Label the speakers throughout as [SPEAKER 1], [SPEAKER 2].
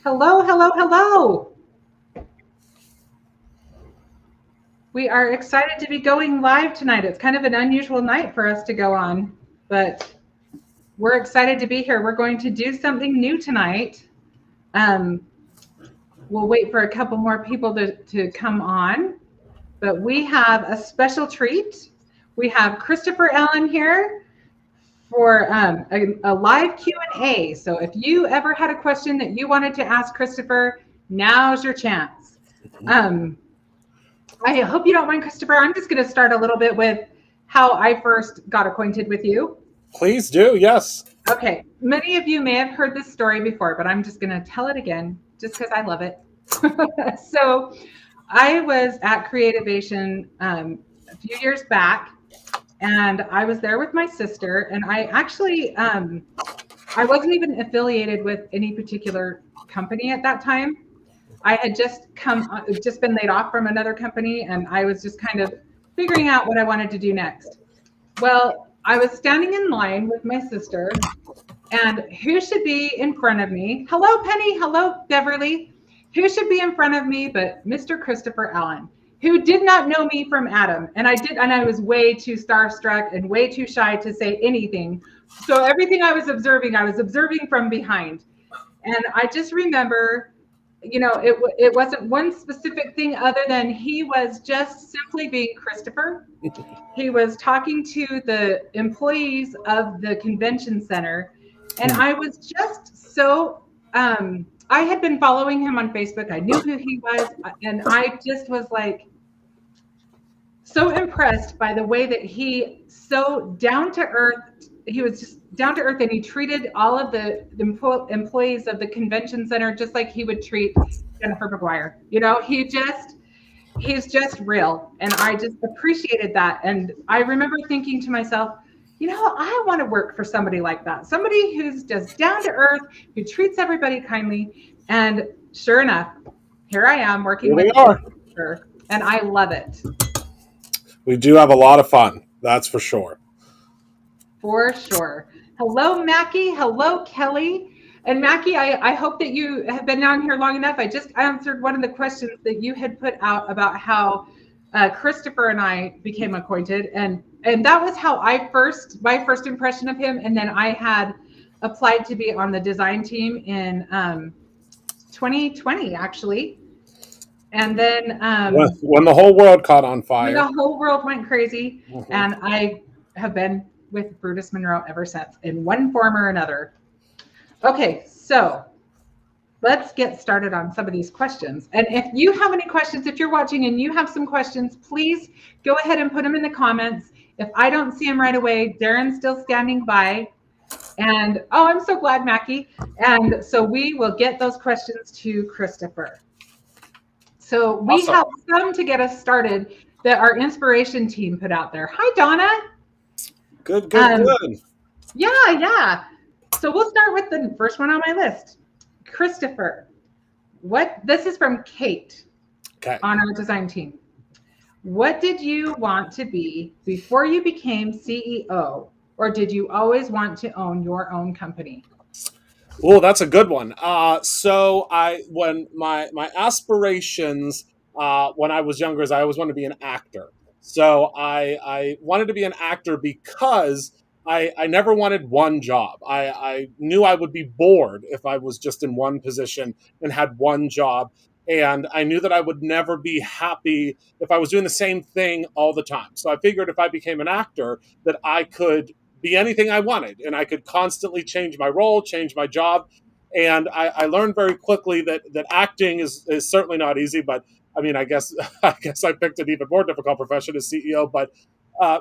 [SPEAKER 1] Hello, hello, hello. We are excited to be going live tonight. It's kind of an unusual night for us to go on, but we're excited to be here. We're going to do something new tonight. Um, we'll wait for a couple more people to come on, but we have a special treat. We have Christopher Allen here for a live Q&A. So if you ever had a question that you wanted to ask Christopher, now's your chance. I hope you don't mind, Christopher. I'm just going to start a little bit with how I first got acquainted with you.
[SPEAKER 2] Please do, yes.
[SPEAKER 1] Okay, many of you may have heard this story before, but I'm just going to tell it again just because I love it. So I was at Creativation a few years back, and I was there with my sister, and I actually, I wasn't even affiliated with any particular company at that time. I had just been laid off from another company, and I was just kind of figuring out what I wanted to do next. Well, I was standing in line with my sister, and who should be in front of me? Hello, Penny. Hello, Beverly. Who should be in front of me but Mr. Christopher Allen, who did not know me from Adam. And I was way too starstruck and way too shy to say anything. So everything I was observing from behind. And I just remember, it wasn't one specific thing other than he was just simply being Christopher. He was talking to the employees of the convention center. And I was just so, I had been following him on Facebook. I knew who he was. And I just was like, so impressed by the way that he so down to earth. He was just down to earth, and he treated all of the employees of the convention center just like he would treat Jennifer McGuire. He's just real, and I just appreciated that. And I remember thinking to myself, I want to work for somebody like that, somebody who's just down to earth, who treats everybody kindly. And sure enough, here I am working with her, and I love it.
[SPEAKER 2] We do have a lot of fun, that's for sure.
[SPEAKER 1] For sure. Hello, Mackie. Hello, Kelly. And Mackie, I hope that you have been down here long enough. I just answered one of the questions that you had put out about how Christopher and I became acquainted. And that was how my first impression of him. And then I had applied to be on the design team in 2020, actually. And then
[SPEAKER 2] when the whole world caught on fire,
[SPEAKER 1] the whole world went crazy, and I have been with Brutus Monroe ever since, in one form or another. Okay, so let's get started on some of these questions. And if you have any questions, if you're watching and you have some questions, please go ahead and put them in the comments. If I don't see them right away, Darren's still standing by. And I'm so glad, Mackie. And so we will get those questions to Christopher. So we have some to get us started that our inspiration team put out there. Hi, Donna.
[SPEAKER 2] Good.
[SPEAKER 1] Yeah. So we'll start with the first one on my list. Christopher, this is from Kate on our design team. What did you want to be before you became CEO, or did you always want to own your own company?
[SPEAKER 2] Oh, that's a good one. So when my aspirations when I was younger is I always wanted to be an actor. So I wanted to be an actor because I never wanted one job. I knew I would be bored if I was just in one position and had one job. And I knew that I would never be happy if I was doing the same thing all the time. So I figured if I became an actor that I could be anything I wanted, and I could constantly change my role, change my job. And I learned very quickly that acting is certainly not easy, but I mean, I guess I picked an even more difficult profession as CEO, but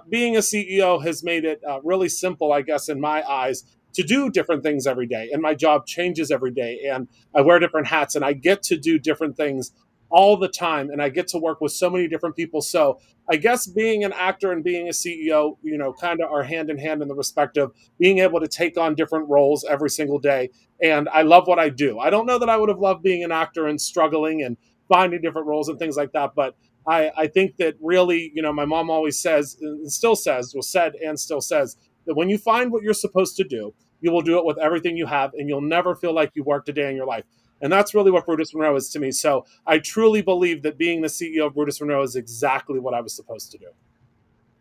[SPEAKER 2] being a CEO has made it really simple, I guess, in my eyes, to do different things every day. And my job changes every day, and I wear different hats, and I get to do different things all the time, and I get to work with so many different people. So I guess being an actor and being a CEO, kind of are hand in hand in the respect of being able to take on different roles every single day. And I love what I do. I don't know that I would have loved being an actor and struggling and finding different roles and things like that, but I think that really, my mom always says, and still says, that when you find what you're supposed to do, you will do it with everything you have, and you'll never feel like you worked a day in your life. And that's really what Brutus Monroe is to me. So I truly believe that being the CEO of Brutus Monroe is exactly what I was supposed to do.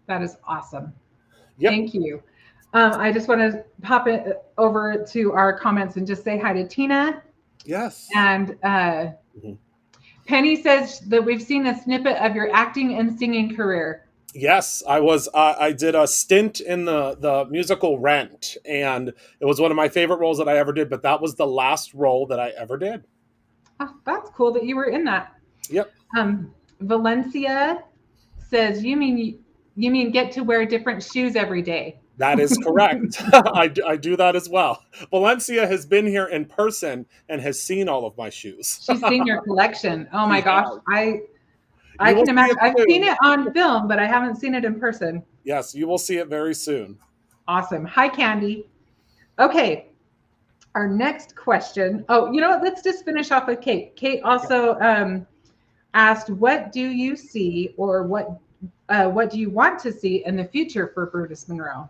[SPEAKER 1] That is awesome.
[SPEAKER 2] Yep.
[SPEAKER 1] Thank you. I just want to pop it over to our comments and just say hi to Tina.
[SPEAKER 2] Yes.
[SPEAKER 1] And Penny says that we've seen a snippet of your acting and singing career.
[SPEAKER 2] Yes, I was. I did a stint in the musical Rent, and it was one of my favorite roles that I ever did. But that was the last role that I ever did.
[SPEAKER 1] Oh, that's cool that you were in that.
[SPEAKER 2] Yep.
[SPEAKER 1] Valencia says, you mean get to wear different shoes every day?
[SPEAKER 2] That is correct. I do that as well. Valencia has been here in person and has seen all of my shoes.
[SPEAKER 1] She's seen your collection. Oh my gosh, I
[SPEAKER 2] You will
[SPEAKER 1] can
[SPEAKER 2] see
[SPEAKER 1] imagine.
[SPEAKER 2] it
[SPEAKER 1] I've
[SPEAKER 2] soon.
[SPEAKER 1] seen it on film, but I haven't seen it in person.
[SPEAKER 2] Yes, you will see it very soon.
[SPEAKER 1] Awesome. Hi, Candy. Okay, our next question. Oh, you know what? Let's just finish off with Kate. Kate also asked, "What do you see, or what do you want to see in the future for Brutus Monroe?"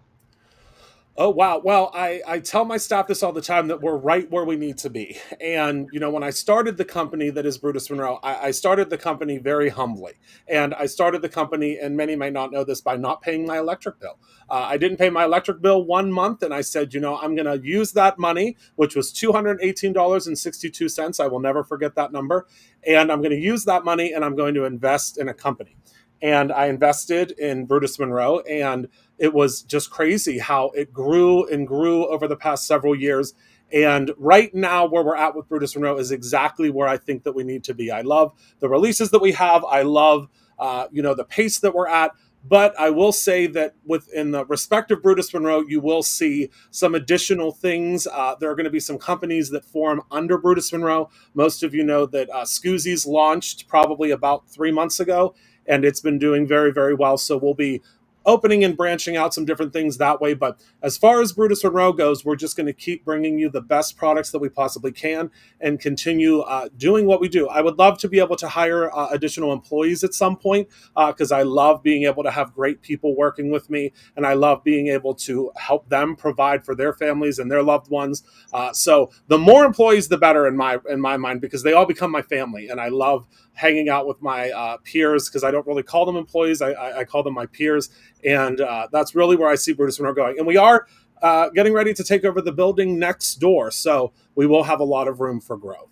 [SPEAKER 2] Oh, wow. Well, I tell my staff this all the time that we're right where we need to be. And, when I started the company that is Brutus Monroe, I started the company very humbly. And I started the company, and many may not know this, by not paying my electric bill. I didn't pay my electric bill 1 month, and I said, I'm going to use that money, which was $218.62. I will never forget that number. And I'm going to use that money, and I'm going to invest in a company. And I invested in Brutus Monroe, and it was just crazy how it grew and grew over the past several years. And right now, where we're at with Brutus Monroe is exactly where I think that we need to be. I love the releases that we have. I love, the pace that we're at. But I will say that within the respective Brutus Monroe, you will see some additional things. There are going to be some companies that form under Brutus Monroe. Most of you know that Scoozy's launched probably about 3 months ago, and it's been doing very, very well. So we'll be opening and branching out some different things that way. But as far as Brutus Monroe goes, we're just going to keep bringing you the best products that we possibly can and continue doing what we do. I would love to be able to hire additional employees at some point because I love being able to have great people working with me, and I love being able to help them provide for their families and their loved ones. So the more employees, the better in my mind, because they all become my family, and I love hanging out with my peers, because I don't really call them employees. I call them my peers. And that's really where I see Brutus Monroe going. And we are getting ready to take over the building next door. So we will have a lot of room for growth.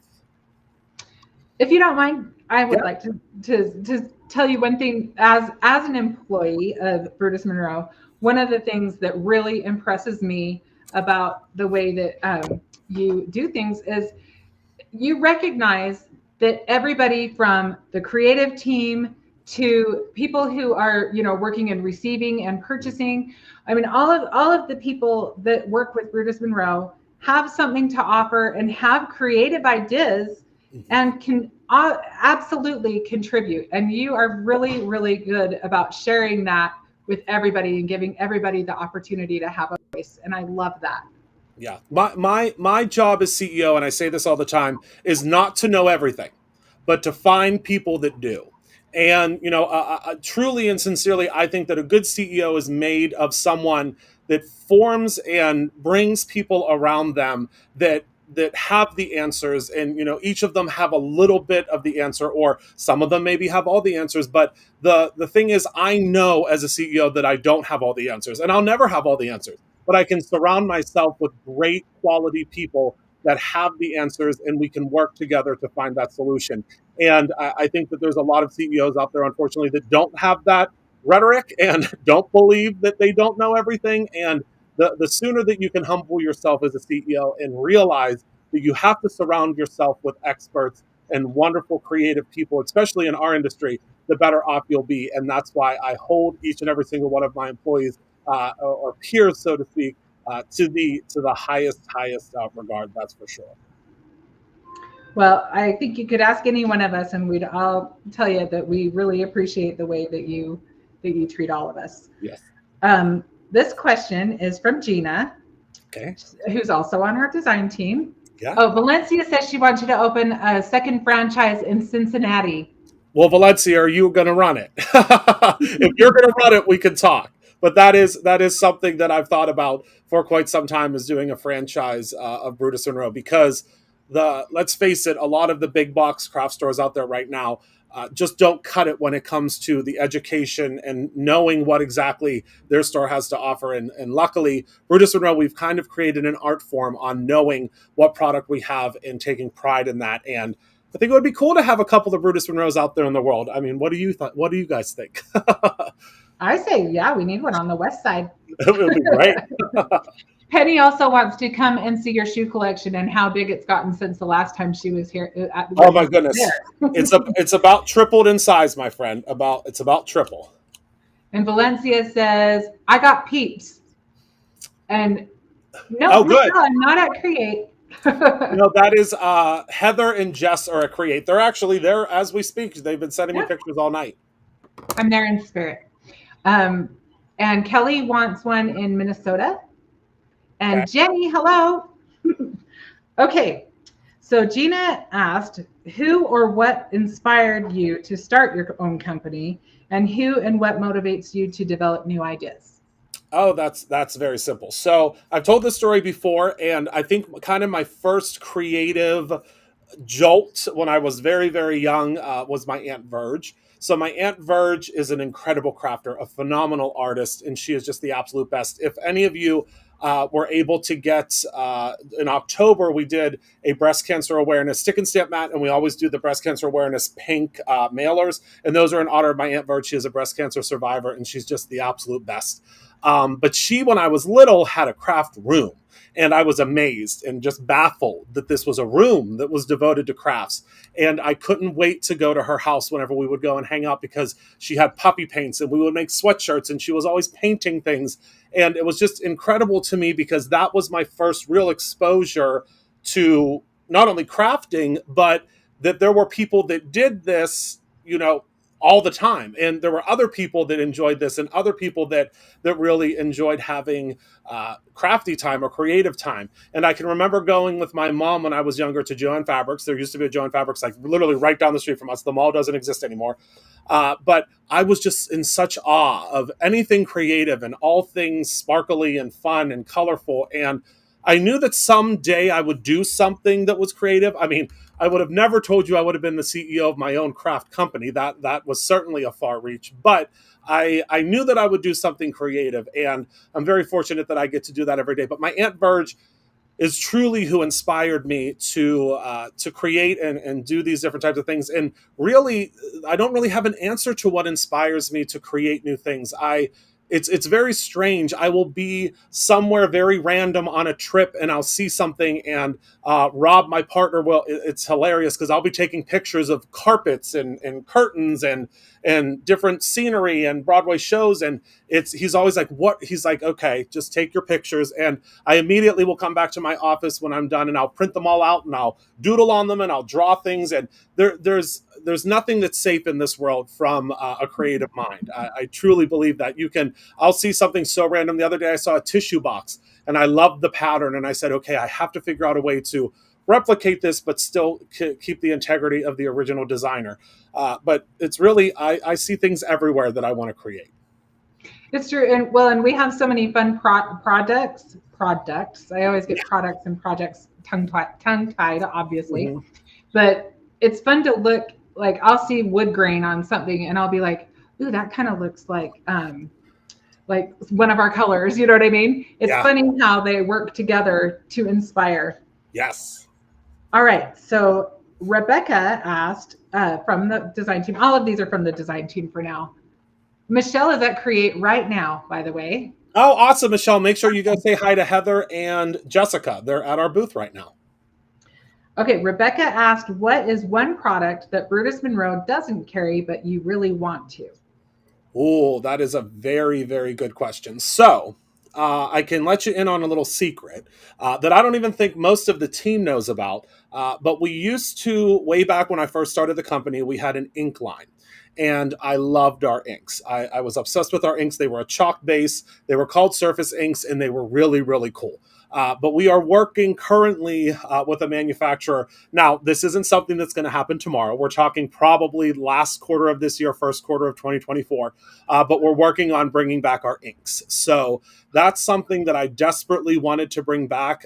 [SPEAKER 1] If you don't mind, I would like to tell you one thing. As an employee of Brutus Monroe, one of the things that really impresses me about the way that you do things is you recognize that everybody from the creative team to people who are working in receiving and purchasing, I mean, all of the people that work with Brutus Monroe have something to offer and have creative ideas and can absolutely contribute. And you are really, really good about sharing that with everybody and giving everybody the opportunity to have a voice. And I love that.
[SPEAKER 2] Yeah. My job as CEO, and I say this all the time, is not to know everything, but to find people that do. And, truly and sincerely, I think that a good CEO is made of someone that forms and brings people around them that have the answers, and each of them have a little bit of the answer, or some of them maybe have all the answers. But the thing is, I know as a CEO that I don't have all the answers, and I'll never have all the answers, but I can surround myself with great quality people that have the answers, and we can work together to find that solution. And I think that there's a lot of CEOs out there, unfortunately, that don't have that rhetoric and don't believe that they don't know everything. And the sooner that you can humble yourself as a CEO and realize that you have to surround yourself with experts and wonderful creative people, especially in our industry, the better off you'll be. And that's why I hold each and every single one of my employees or peers, so to speak, to the highest regard. That's for sure.
[SPEAKER 1] Well, I think you could ask any one of us, and we'd all tell you that we really appreciate the way that you treat all of us.
[SPEAKER 2] Yes.
[SPEAKER 1] This question is from Gina, who's also on our design team.
[SPEAKER 2] Yeah.
[SPEAKER 1] Oh, Valencia says she wants you to open a second franchise in Cincinnati.
[SPEAKER 2] Well, Valencia, are you going to run it? If you're going to run it, we can talk. But that is something that I've thought about for quite some time, is doing a franchise of Brutus Monroe, because the let's face it, a lot of the big box craft stores out there right now just don't cut it when it comes to the education and knowing what exactly their store has to offer. And luckily, Brutus Monroe, we've kind of created an art form on knowing what product we have and taking pride in that. And I think it would be cool to have a couple of Brutus Monroes out there in the world. I mean, what do you guys think?
[SPEAKER 1] I say, yeah, we need one on the west side.
[SPEAKER 2] It would be great.
[SPEAKER 1] Penny also wants to come and see your shoe collection and how big it's gotten since the last time she was here.
[SPEAKER 2] Oh my goodness, it's about tripled in size, my friend. It's about triple.
[SPEAKER 1] And Valencia says, "I got peeps." And no,
[SPEAKER 2] oh, good.
[SPEAKER 1] I'm not at Create.
[SPEAKER 2] That is Heather and Jess are at Create. They're actually there as we speak. They've been sending me pictures all night.
[SPEAKER 1] I'm there in spirit. And Kelly wants one in Minnesota. And okay. Jenny, hello. Okay, so Gina asked, who or what inspired you to start your own company, and who and what motivates you to develop new ideas?
[SPEAKER 2] Oh, that's very simple. So I've told this story before, and I think kind of my first creative jolt when I was very, very young was my Aunt Verge. So my Aunt Verge is an incredible crafter, a phenomenal artist, and she is just the absolute best. If any of you were able to get, in October, we did a breast cancer awareness stick and stamp mat, and we always do the breast cancer awareness pink mailers, and those are in honor of my Aunt Verge. She is a breast cancer survivor, and she's just the absolute best. But she, when I was little, had a craft room. And I was amazed and just baffled that this was a room that was devoted to crafts. And I couldn't wait to go to her house whenever we would go and hang out, because she had puppy paints and we would make sweatshirts and she was always painting things. And it was just incredible to me, because that was my first real exposure to not only crafting, but that there were people that did this, all the time. And there were other people that enjoyed this, and other people that really enjoyed having crafty time or creative time. And I can remember going with my mom when I was younger to Joann Fabrics. There used to be a Joann Fabrics like literally right down the street from us. The mall doesn't exist anymore. But I was just in such awe of anything creative and all things sparkly and fun and colorful. And I knew that someday I would do something that was creative. I mean, I would have never told you I would have been the CEO of my own craft company. That was certainly a far reach, but I knew that I would do something creative, and I'm very fortunate that I get to do that every day. But my Aunt Verge is truly who inspired me to create and do these different types of things. And really, I don't really have an answer to what inspires me to create new things. It's very strange. I will be somewhere very random on a trip, and I'll see something, and Rob, my partner, it's hilarious because I'll be taking pictures of carpets and curtains and different scenery and Broadway shows, and he's always like, what? He's like, okay, just take your pictures. And I immediately will come back to my office when I'm done, and I'll print them all out, and I'll doodle on them, and I'll draw things. And there's nothing that's safe in this world from a creative mind. I truly believe that. I'll see something so random. The other day I saw a tissue box and I loved the pattern, and I said, okay, I have to figure out a way to replicate this, but still keep the integrity of the original designer. But it's really, I see things everywhere that I want to create.
[SPEAKER 1] It's true. And we have so many fun products. I always get products and projects tongue-tied, obviously. Mm-hmm. But it's fun to look, like I'll see wood grain on something and I'll be like, ooh, that kind of looks like one of our colors. You know what I mean? It's funny how they work together to inspire.
[SPEAKER 2] Yes.
[SPEAKER 1] All right. So Rebecca asked from the design team. All of these are from the design team for now. Michelle is at Create right now, by the way.
[SPEAKER 2] Oh, awesome, Michelle. Make sure you guys say hi to Heather and Jessica. They're at our booth right now.
[SPEAKER 1] Okay, Rebecca asked, what is one product that Brutus Monroe doesn't carry, but you really want to?
[SPEAKER 2] Oh, that is a very, very good question. So I can let you in on a little secret that I don't even think most of the team knows about. But we used to, way back when I first started the company, we had an ink line. And I loved our inks. I was obsessed with our inks. They were a chalk base. They were called surface inks, and they were really, really cool. But we are working currently with a manufacturer. Now, this isn't something that's going to happen tomorrow. We're talking probably last quarter of this year, first quarter of 2024. But we're working on bringing back our inks. So that's something that I desperately wanted to bring back.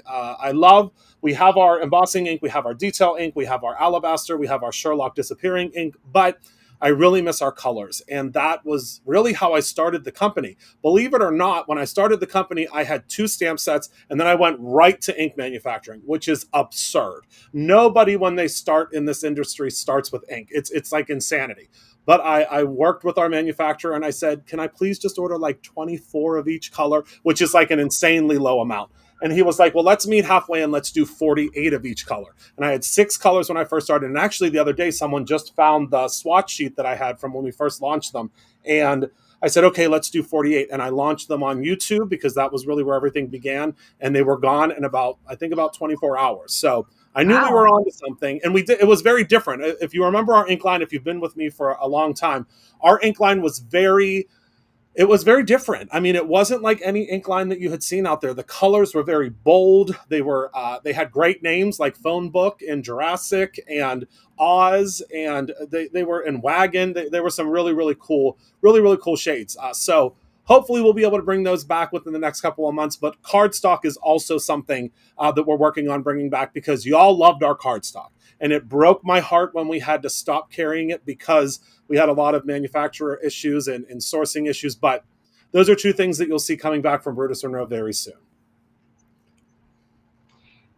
[SPEAKER 2] We have our embossing ink, we have our detail ink, we have our alabaster, we have our Sherlock disappearing ink, but I really miss our colors. And that was really how I started the company. Believe it or not, when I started the company, I had 2 stamp sets and then I went right to ink manufacturing, which is absurd. Nobody, when they start in this industry, starts with ink. It's like insanity. But I worked with our manufacturer and I said, can I please just order like 24 of each color, which is like an insanely low amount. And he was like, well, let's meet halfway and let's do 48 of each color. And I had 6 colors when I first started. And actually, the other day, someone just found the swatch sheet that I had from when we first launched them. And I said, okay, let's do 48. And I launched them on YouTube because that was really where everything began. And they were gone in about 24 hours. So I knew we were on to something. And it was very different. If you remember our ink line, if you've been with me for a long time, our ink line was very different. I mean, it wasn't like any ink line that you had seen out there. The colors were very bold. They had great names like Phone Book and Jurassic and Oz, and they were in Wagon. They were some really cool shades. So hopefully we'll be able to bring those back within the next couple of months. But cardstock is also something that we're working on bringing back because y'all loved our cardstock. And it broke my heart when we had to stop carrying it because we had a lot of manufacturer issues and sourcing issues. But those are 2 things that you'll see coming back from Brutus Monroe very soon.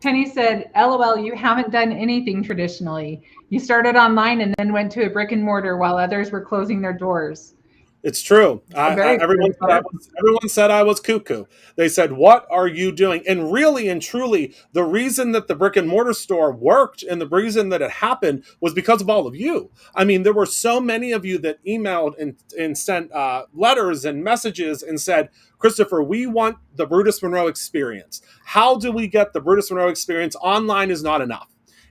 [SPEAKER 1] Penny said, LOL, you haven't done anything traditionally. You started online and then went to a brick and mortar while others were closing their doors.
[SPEAKER 2] It's true. Everyone said I was cuckoo. They said, what are you doing? And really and truly, the reason that the brick and mortar store worked and the reason that it happened was because of all of you. I mean, there were so many of you that emailed and sent letters and messages and said, Christopher, we want the Brutus Monroe experience. How do we get the Brutus Monroe experience? Online is not enough.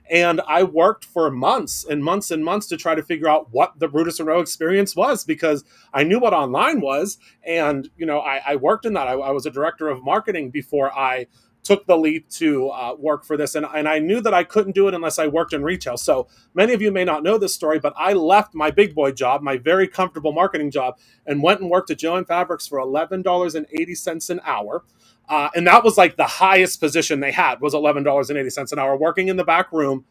[SPEAKER 2] And I worked for months and months and months to try to figure out what the Brutus Monroe experience was because I knew what online was. And, I worked in that. I was a director of marketing before I took the leap to work for this. And I knew that I couldn't do it unless I worked in retail. So many of you may not know this story, but I left my big boy job, my very comfortable marketing job, and went and worked at Joann Fabrics for $11.80 an hour. And that was like the highest position they had was $11.80 an hour, working in the back room,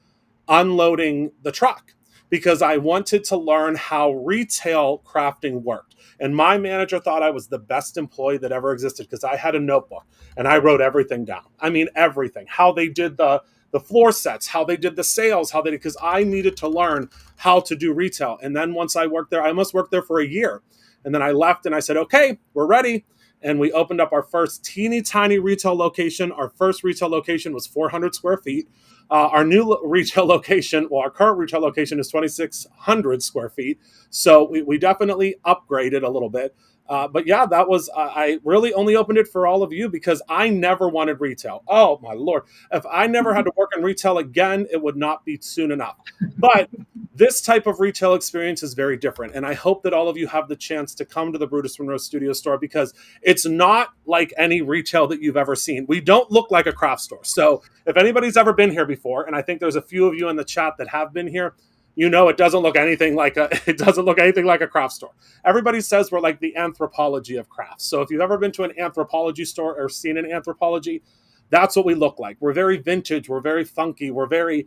[SPEAKER 2] unloading the truck because I wanted to learn how retail crafting worked. And my manager thought I was the best employee that ever existed because I had a notebook and I wrote everything down. I mean, everything, how they did the floor sets, how they did the sales, because I needed to learn how to do retail. And then once I worked there, I almost worked there for a year. And then I left and I said, okay, we're ready. And we opened up our first teeny tiny retail location. Our first retail location was 400 square feet. Our new retail location, our current retail location is 2,600 square feet. So we definitely upgraded a little bit. But yeah, I really only opened it for all of you because I never wanted retail. Oh my Lord. If I never had to work in retail again, it would not be soon enough. But this type of retail experience is very different. And I hope that all of you have the chance to come to the Brutus Monroe Studio store because it's not like any retail that you've ever seen. We don't look like a craft store. So if anybody's ever been here before, and I think there's a few of you in the chat that have been here, it doesn't look anything like a craft store. Everybody says we're like the Anthropologie of crafts. So if you've ever been to an Anthropologie store or seen an Anthropologie, that's what we look like. We're very vintage. We're very funky. We're very,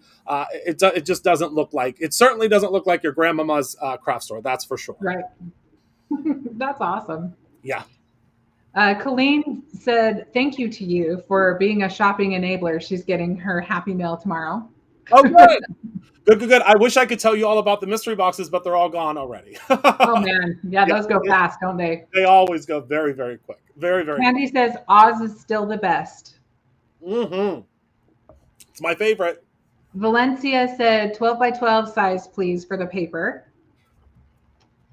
[SPEAKER 2] it just doesn't look like, it certainly doesn't look like your grandmama's craft store. That's for sure.
[SPEAKER 1] Right. That's awesome.
[SPEAKER 2] Yeah.
[SPEAKER 1] Colleen said, thank you to you for being a shopping enabler. She's getting her Happy Mail tomorrow.
[SPEAKER 2] Oh, good. Good. I wish I could tell you all about the mystery boxes, but they're all gone already.
[SPEAKER 1] Oh, man. Yeah, those go fast, don't they?
[SPEAKER 2] They always go very, very quick. Very, very
[SPEAKER 1] Candy says Oz is still the best.
[SPEAKER 2] Mm-hmm. It's my favorite.
[SPEAKER 1] Valencia said 12 by 12 size, please, for the paper.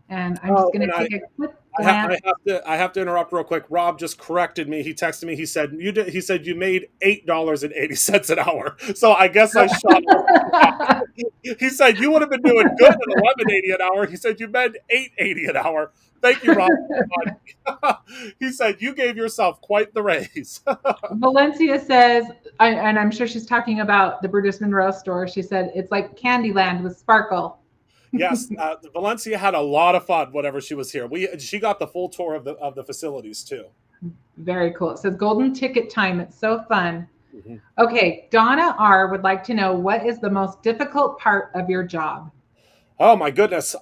[SPEAKER 1] And I'm just going to take a quick glance.
[SPEAKER 2] I have to interrupt real quick. Rob just corrected me. He texted me. He said you made $8.80 an hour. So I guess I shot. He said you would have been doing good at $11.80 an hour. He said you made $8.80 an hour. Thank you, Rob. He said you gave yourself quite the raise.
[SPEAKER 1] Valencia says, and I'm sure she's talking about the Brutus Monroe store. She said it's like Candyland with sparkle.
[SPEAKER 2] Yes, Valencia had a lot of fun whenever she was here. She got the full tour of the facilities too.
[SPEAKER 1] Very cool. It says golden ticket time. It's so fun.
[SPEAKER 2] Mhm.
[SPEAKER 1] Okay, Donna R would like to know what is the most difficult part of your job?
[SPEAKER 2] Oh my goodness,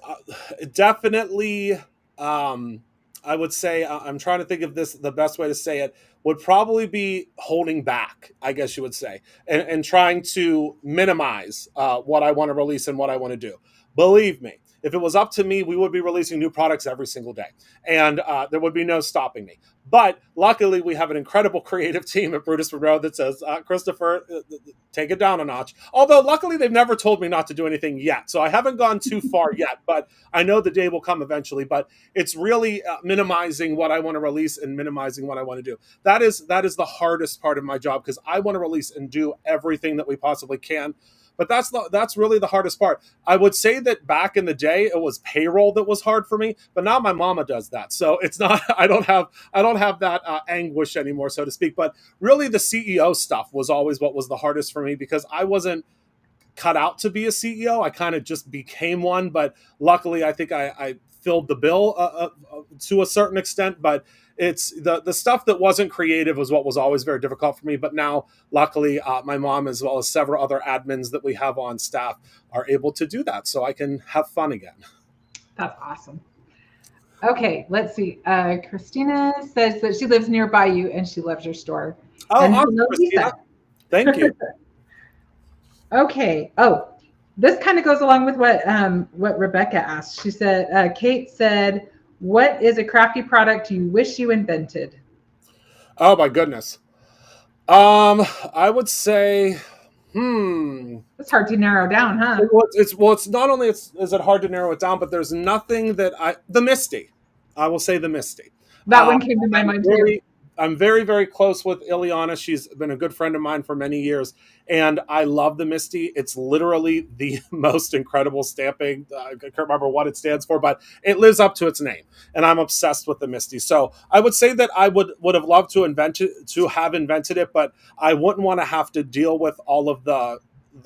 [SPEAKER 2] definitely. Um, I would say I'm trying to think of this. The best way to say it would probably be holding back. I guess you would say, and trying to minimize what I want to release and what I want to do. Believe me, if it was up to me, we would be releasing new products every single day, and there would be no stopping me. But luckily, we have an incredible creative team at Brutus Monroe that says, Christopher, take it down a notch. Although, luckily, they've never told me not to do anything yet. So I haven't gone too far yet, but I know the day will come eventually. But it's really minimizing what I want to release and minimizing what I want to do. That is the hardest part of my job because I want to release and do everything that we possibly can. But that's really the hardest part. I would say that back in the day, it was payroll that was hard for me, but now my mama does that, so it's not. I don't have that anguish anymore, so to speak. But really, the CEO stuff was always what was the hardest for me because I wasn't cut out to be a CEO. I kind of just became one, but luckily, I think I filled the bill to a certain extent. But it's the stuff that wasn't creative was what was always very difficult for me. But now, luckily, my mom as well as several other admins that we have on staff are able to do that, so I can have fun again.
[SPEAKER 1] That's awesome. Okay, let's see. Christina says that she lives nearby you and she loves your store.
[SPEAKER 2] Oh,
[SPEAKER 1] And
[SPEAKER 2] awesome,
[SPEAKER 1] hello,
[SPEAKER 2] Christina!
[SPEAKER 1] Lisa.
[SPEAKER 2] Thank you.
[SPEAKER 1] Okay. Oh, this kind of goes along with what Rebecca asked. She said, Kate said, "What is a crafty product you wish you invented?"
[SPEAKER 2] Oh my goodness. I would say, hmm.
[SPEAKER 1] It's hard to narrow down, huh?
[SPEAKER 2] It's not only is it hard to narrow it down, but there's nothing that the Misty. I will say the Misty.
[SPEAKER 1] That
[SPEAKER 2] Uh,
[SPEAKER 1] one came to my
[SPEAKER 2] I'm
[SPEAKER 1] mind too.
[SPEAKER 2] very I'm very very close with Ileana. She's been a good friend of mine for many years, and I love the Misty. It's literally the most incredible stamping. I can't remember what it stands for, but it lives up to its name, and I'm obsessed with the Misty. So I would say that I would have loved to have invented it, but I wouldn't want to have to deal with all of the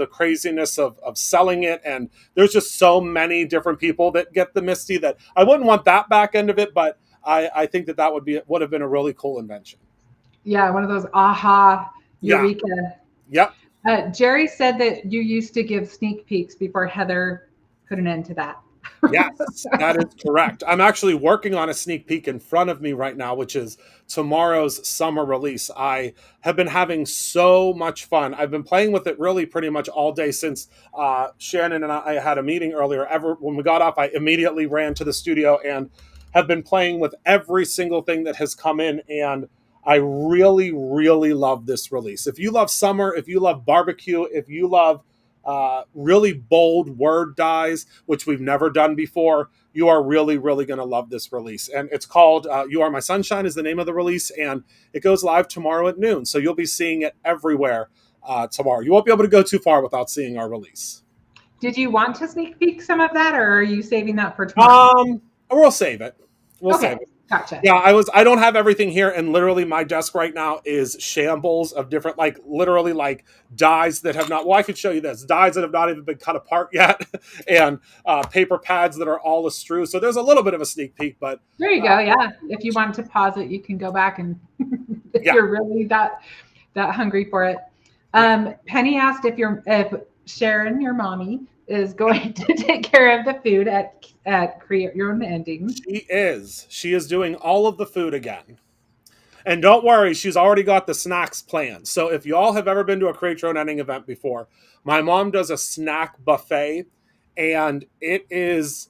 [SPEAKER 2] craziness of selling it, and there's just so many different people that get the Misty that I wouldn't want that back end of it, but I think that would have been a really cool invention.
[SPEAKER 1] Yeah, one of those aha,
[SPEAKER 2] Yeah.
[SPEAKER 1] eureka.
[SPEAKER 2] Yep.
[SPEAKER 1] Jerry said that you used to give sneak peeks before Heather put an end to that.
[SPEAKER 2] Yes, that is correct. I'm actually working on a sneak peek in front of me right now, which is tomorrow's summer release. I have been having so much fun. I've been playing with it really pretty much all day since Shannon and I had a meeting earlier. When we got off, I immediately ran to the studio and have been playing with every single thing that has come in. And I really, really love this release. If you love summer, if you love barbecue, if you love really bold word dies, which we've never done before, you are really, really going to love this release. And it's called You Are My Sunshine is the name of the release, and it goes live tomorrow at noon. So you'll be seeing it everywhere tomorrow. You won't be able to go too far without seeing our release.
[SPEAKER 1] Did you want to sneak peek some of that, or are you saving that for tomorrow?
[SPEAKER 2] We'll save it. We'll
[SPEAKER 1] Okay,
[SPEAKER 2] save it.
[SPEAKER 1] gotcha.
[SPEAKER 2] Yeah, I don't have everything here, and literally my desk right now is shambles of different, like literally like dies that have not. Well, I could show you this dies that have not even been cut apart yet, and paper pads that are all astrew. So there's a little bit of a sneak peek, but
[SPEAKER 1] There you go. Yeah, if you want to pause it, you can go back and if
[SPEAKER 2] yeah,
[SPEAKER 1] you're really that hungry for it. Penny asked if Sharon, your mommy, is going to take care of the food at Create Your Own Ending.
[SPEAKER 2] she is doing all of the food again. And don't worry, she's already got the snacks planned. So if you all have ever been to a Create Your Own Ending event before, my mom does a snack buffet, and it is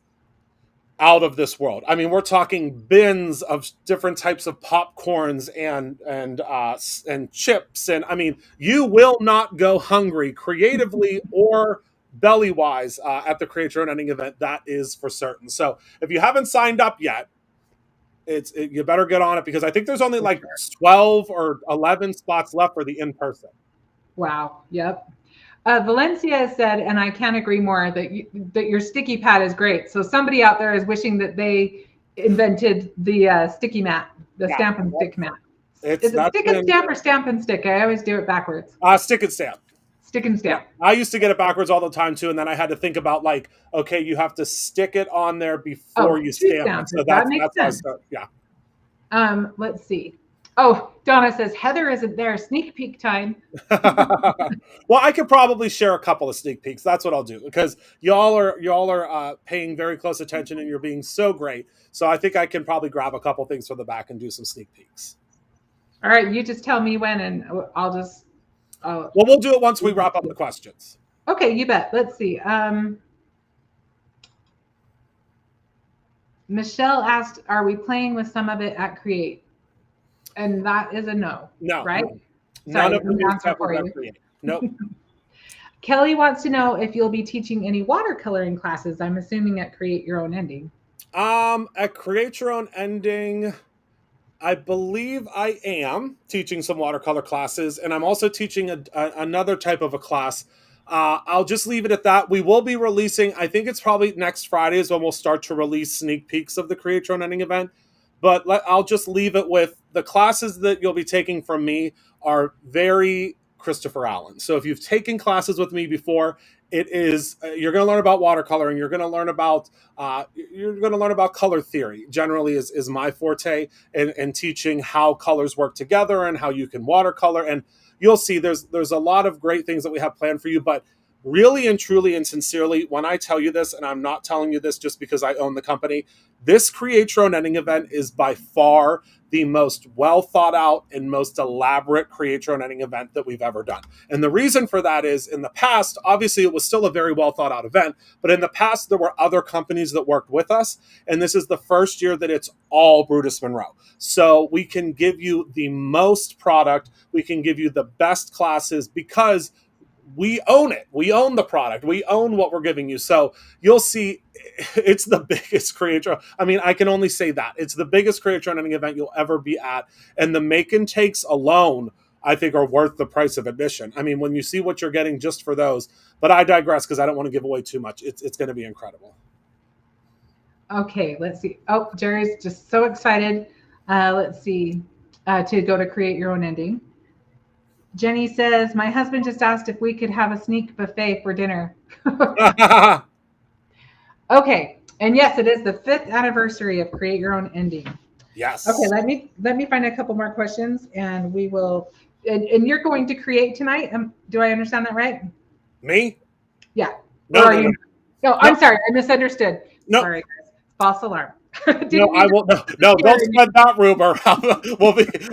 [SPEAKER 2] out of this world. I mean, we're talking bins of different types of popcorns and chips, and I mean, you will not go hungry, creatively or belly wise, at the Create Your Own Ending event. That is for certain. So if you haven't signed up yet, you better get on it because I think there's only like 12 or 11 spots left for the in person.
[SPEAKER 1] Wow. Yep. Valencia said, and I can't agree more, that your sticky pad is great. So somebody out there is wishing that they invented the sticky mat, the
[SPEAKER 2] Yeah,
[SPEAKER 1] stamp and stick mat.
[SPEAKER 2] it's
[SPEAKER 1] Is it
[SPEAKER 2] that's
[SPEAKER 1] stick and
[SPEAKER 2] been
[SPEAKER 1] stamp or stamp and stick? I always do it backwards.
[SPEAKER 2] stick and stamp.
[SPEAKER 1] Stick and
[SPEAKER 2] Yeah,
[SPEAKER 1] stamp.
[SPEAKER 2] I used to get it backwards all the time too, and then I had to think about like, okay, you have to stick it on there before
[SPEAKER 1] Oh,
[SPEAKER 2] you
[SPEAKER 1] two
[SPEAKER 2] stamp it. So
[SPEAKER 1] stamp. That makes
[SPEAKER 2] that's how I
[SPEAKER 1] sense.
[SPEAKER 2] start. Yeah.
[SPEAKER 1] Let's see. Oh, Donna says Heather isn't there. Sneak peek time.
[SPEAKER 2] Well, I could probably share a couple of sneak peeks. That's what I'll do because y'all are paying very close attention and you're being so great. So I think I can probably grab a couple things from the back and do some sneak peeks.
[SPEAKER 1] All right, you just tell me when, and I'll just. Oh,
[SPEAKER 2] Well, we'll do it once we wrap up the questions.
[SPEAKER 1] okay, you bet. Let's see. Michelle asked, "Are we playing with some of it at Create?" And that is a no,
[SPEAKER 2] No,
[SPEAKER 1] right?
[SPEAKER 2] no. None
[SPEAKER 1] Sorry,
[SPEAKER 2] of the
[SPEAKER 1] the
[SPEAKER 2] new
[SPEAKER 1] answer
[SPEAKER 2] stuff is
[SPEAKER 1] for
[SPEAKER 2] at
[SPEAKER 1] you.
[SPEAKER 2] Create. Nope.
[SPEAKER 1] Kelly wants to know if you'll be teaching any watercoloring classes. I'm assuming at Create Your Own Ending.
[SPEAKER 2] At Create Your Own Ending, I believe I am teaching some watercolor classes, and I'm also teaching another type of a class. I'll just leave it at that. We will be releasing, I think it's probably next Friday is when we'll start to release sneak peeks of the Create Your Own Ending event. But I'll just leave it with the classes that you'll be taking from me are very Christopher Allen. So if you've taken classes with me before, it is you're going to learn about watercoloring. You're going to learn about color theory. Generally, is my forte, and teaching how colors work together and how you can watercolor. And you'll see there's a lot of great things that we have planned for you. But really and truly and sincerely, when I tell you this, and I'm not telling you this just because I own the company, this Create Your Own Ending event is by far the most well thought out and most elaborate Create Your Own Ending event that we've ever done. And the reason for that is in the past, obviously it was still a very well thought out event, but in the past there were other companies that worked with us. And this is the first year that it's all Brutus Monroe. So we can give you the most product, we can give you the best classes because we own it. We own the product. We own what we're giving you. So you'll see it's the biggest creator. I mean, I can only say that. It's the biggest creator ending event you'll ever be at. And the make and takes alone, I think, are worth the price of admission. I mean, when you see what you're getting just for those, but I digress because I don't want to give away too much. It's going to be incredible.
[SPEAKER 1] Okay, let's see. Oh, Jerry's just so excited. Let's see. To go to Create Your Own Ending. Jenny says, "My husband just asked if we could have a sneak buffet for dinner." Okay, and yes, it is the 5th anniversary of Create Your Own Ending. Okay,
[SPEAKER 2] Yes.
[SPEAKER 1] let me find a couple more questions, and we will. And you're going to create tonight. Do I understand that right?
[SPEAKER 2] Me?
[SPEAKER 1] Yeah.
[SPEAKER 2] No,
[SPEAKER 1] Or are
[SPEAKER 2] no, no,
[SPEAKER 1] you? No,
[SPEAKER 2] no,
[SPEAKER 1] I'm sorry. I misunderstood.
[SPEAKER 2] no.
[SPEAKER 1] Sorry, guys. False alarm.
[SPEAKER 2] No,
[SPEAKER 1] Didn't mean
[SPEAKER 2] I
[SPEAKER 1] to
[SPEAKER 2] will. No, no, don't
[SPEAKER 1] scare you.
[SPEAKER 2] spread that rumor.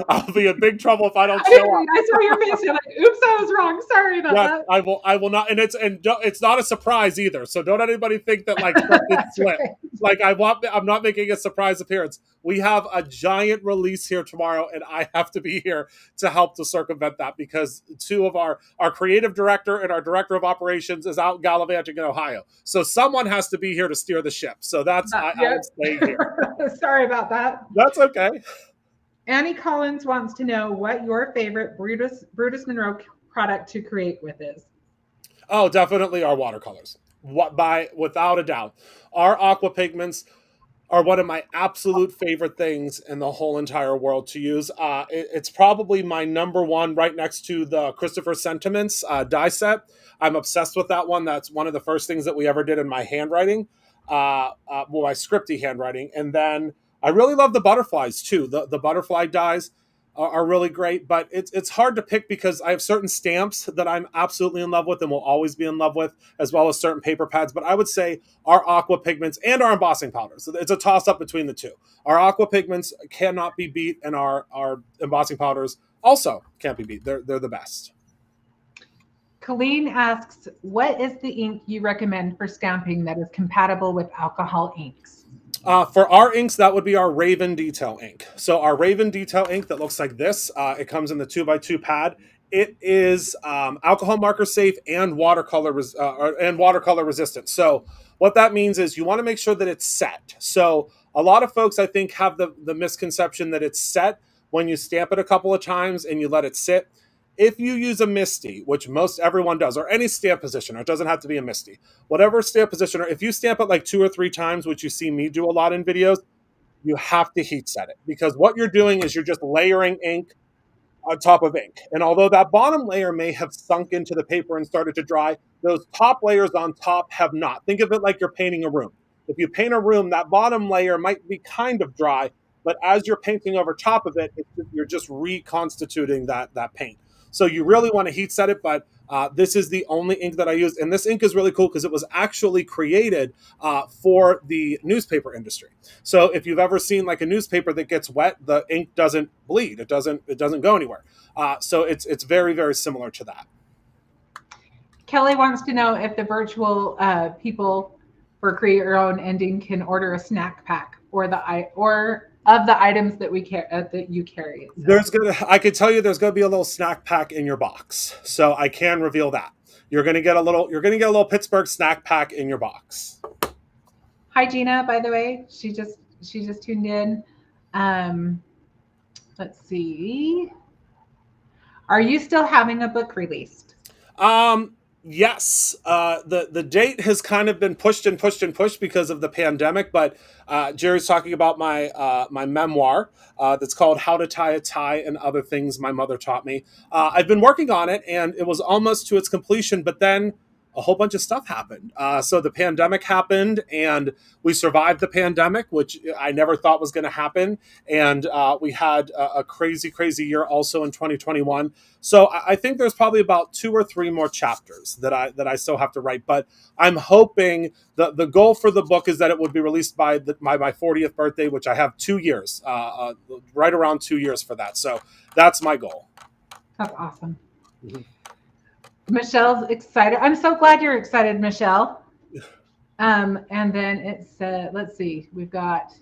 [SPEAKER 2] I'll be in big trouble if I don't
[SPEAKER 1] I
[SPEAKER 2] show
[SPEAKER 1] didn't
[SPEAKER 2] up.
[SPEAKER 1] mean. I saw your face. You're like, "Oops, I was wrong. Sorry about
[SPEAKER 2] Yes,
[SPEAKER 1] that."
[SPEAKER 2] I will. I will not, and it's not a surprise either. So don't anybody think that like something
[SPEAKER 1] That's
[SPEAKER 2] slipped.
[SPEAKER 1] right.
[SPEAKER 2] Like I'm not making a surprise appearance. We have a giant release here tomorrow, and I have to be here to help to circumvent that because two of our creative director and our director of operations is out gallivanting in Ohio. So someone has to be here to steer the ship. So I am
[SPEAKER 1] Yep.
[SPEAKER 2] staying here.
[SPEAKER 1] Sorry about that.
[SPEAKER 2] That's okay.
[SPEAKER 1] Annie Collins wants to know what your favorite Brutus Monroe product to create with is.
[SPEAKER 2] Oh, definitely our watercolors. What by without a doubt, our aqua pigments are one of my absolute favorite things in the whole entire world to use. It's probably my number one, right next to the Christopher Sentiments die set. I'm obsessed with that one. That's one of the first things that we ever did in my handwriting, well, my scripty handwriting. And then I really love the butterflies too. The butterfly dies are really great, but it's hard to pick because I have certain stamps that I'm absolutely in love with and will always be in love with, as well as certain paper pads. But I would say our aqua pigments and our embossing powders. So it's a toss up between the two. Our aqua pigments cannot be beat, and our embossing powders also can't be beat. They're the best.
[SPEAKER 1] Colleen asks, what is the ink you recommend for stamping that is compatible with alcohol inks?
[SPEAKER 2] For our inks, that would be our Raven Detail ink. So our Raven Detail ink that looks like this, it comes in the 2x2 pad. It is alcohol marker safe and watercolor resistant. So what that means is you want to make sure that it's set. So a lot of folks, I think, have the misconception that it's set when you stamp it a couple of times and you let it sit. If you use a MISTI, which most everyone does, or any stamp positioner, it doesn't have to be a MISTI, whatever stamp positioner, if you stamp it like 2 or 3 times, which you see me do a lot in videos, you have to heat set it, because what you're doing is you're just layering ink on top of ink. And although that bottom layer may have sunk into the paper and started to dry, those top layers on top have not. Think of it like you're painting a room. If you paint a room, that bottom layer might be kind of dry, but as you're painting over top of it, you're just reconstituting that paint. So you really want to heat set it, but this is the only ink that I use. And this ink is really cool because it was actually created for the newspaper industry. So if you've ever seen like a newspaper that gets wet, the ink doesn't bleed. It doesn't go anywhere. So it's very, very similar to that.
[SPEAKER 1] Kelly wants to know if the virtual people for Create Your Own Ending can order a snack pack or of the items that that you carry. So.
[SPEAKER 2] I could tell you there's gonna be a little snack pack in your box. So I can reveal that. You're gonna get a little Pittsburgh snack pack in your box.
[SPEAKER 1] Hi Gina, by the way. She just tuned in. Um, let's see. Are you still having a book released?
[SPEAKER 2] Yes, the date has kind of been pushed and pushed and pushed because of the pandemic. But Jerry's talking about my memoir that's called "How to Tie a Tie and Other Things My Mother Taught Me." I've been working on it, and it was almost to its completion, but then a whole bunch of stuff happened. So the pandemic happened, and we survived the pandemic, which I never thought was going to happen. And we had a crazy, crazy year also in 2021. So I think there's probably about 2 or 3 more chapters that I still have to write. But I'm hoping the goal for the book is that it would be released by my 40th birthday, which I have 2 years, right around 2 years for that. So that's my goal.
[SPEAKER 1] That's awesome. Mm-hmm. Michelle's excited. I'm so glad you're excited, Michelle. And then it's let's see, we've got.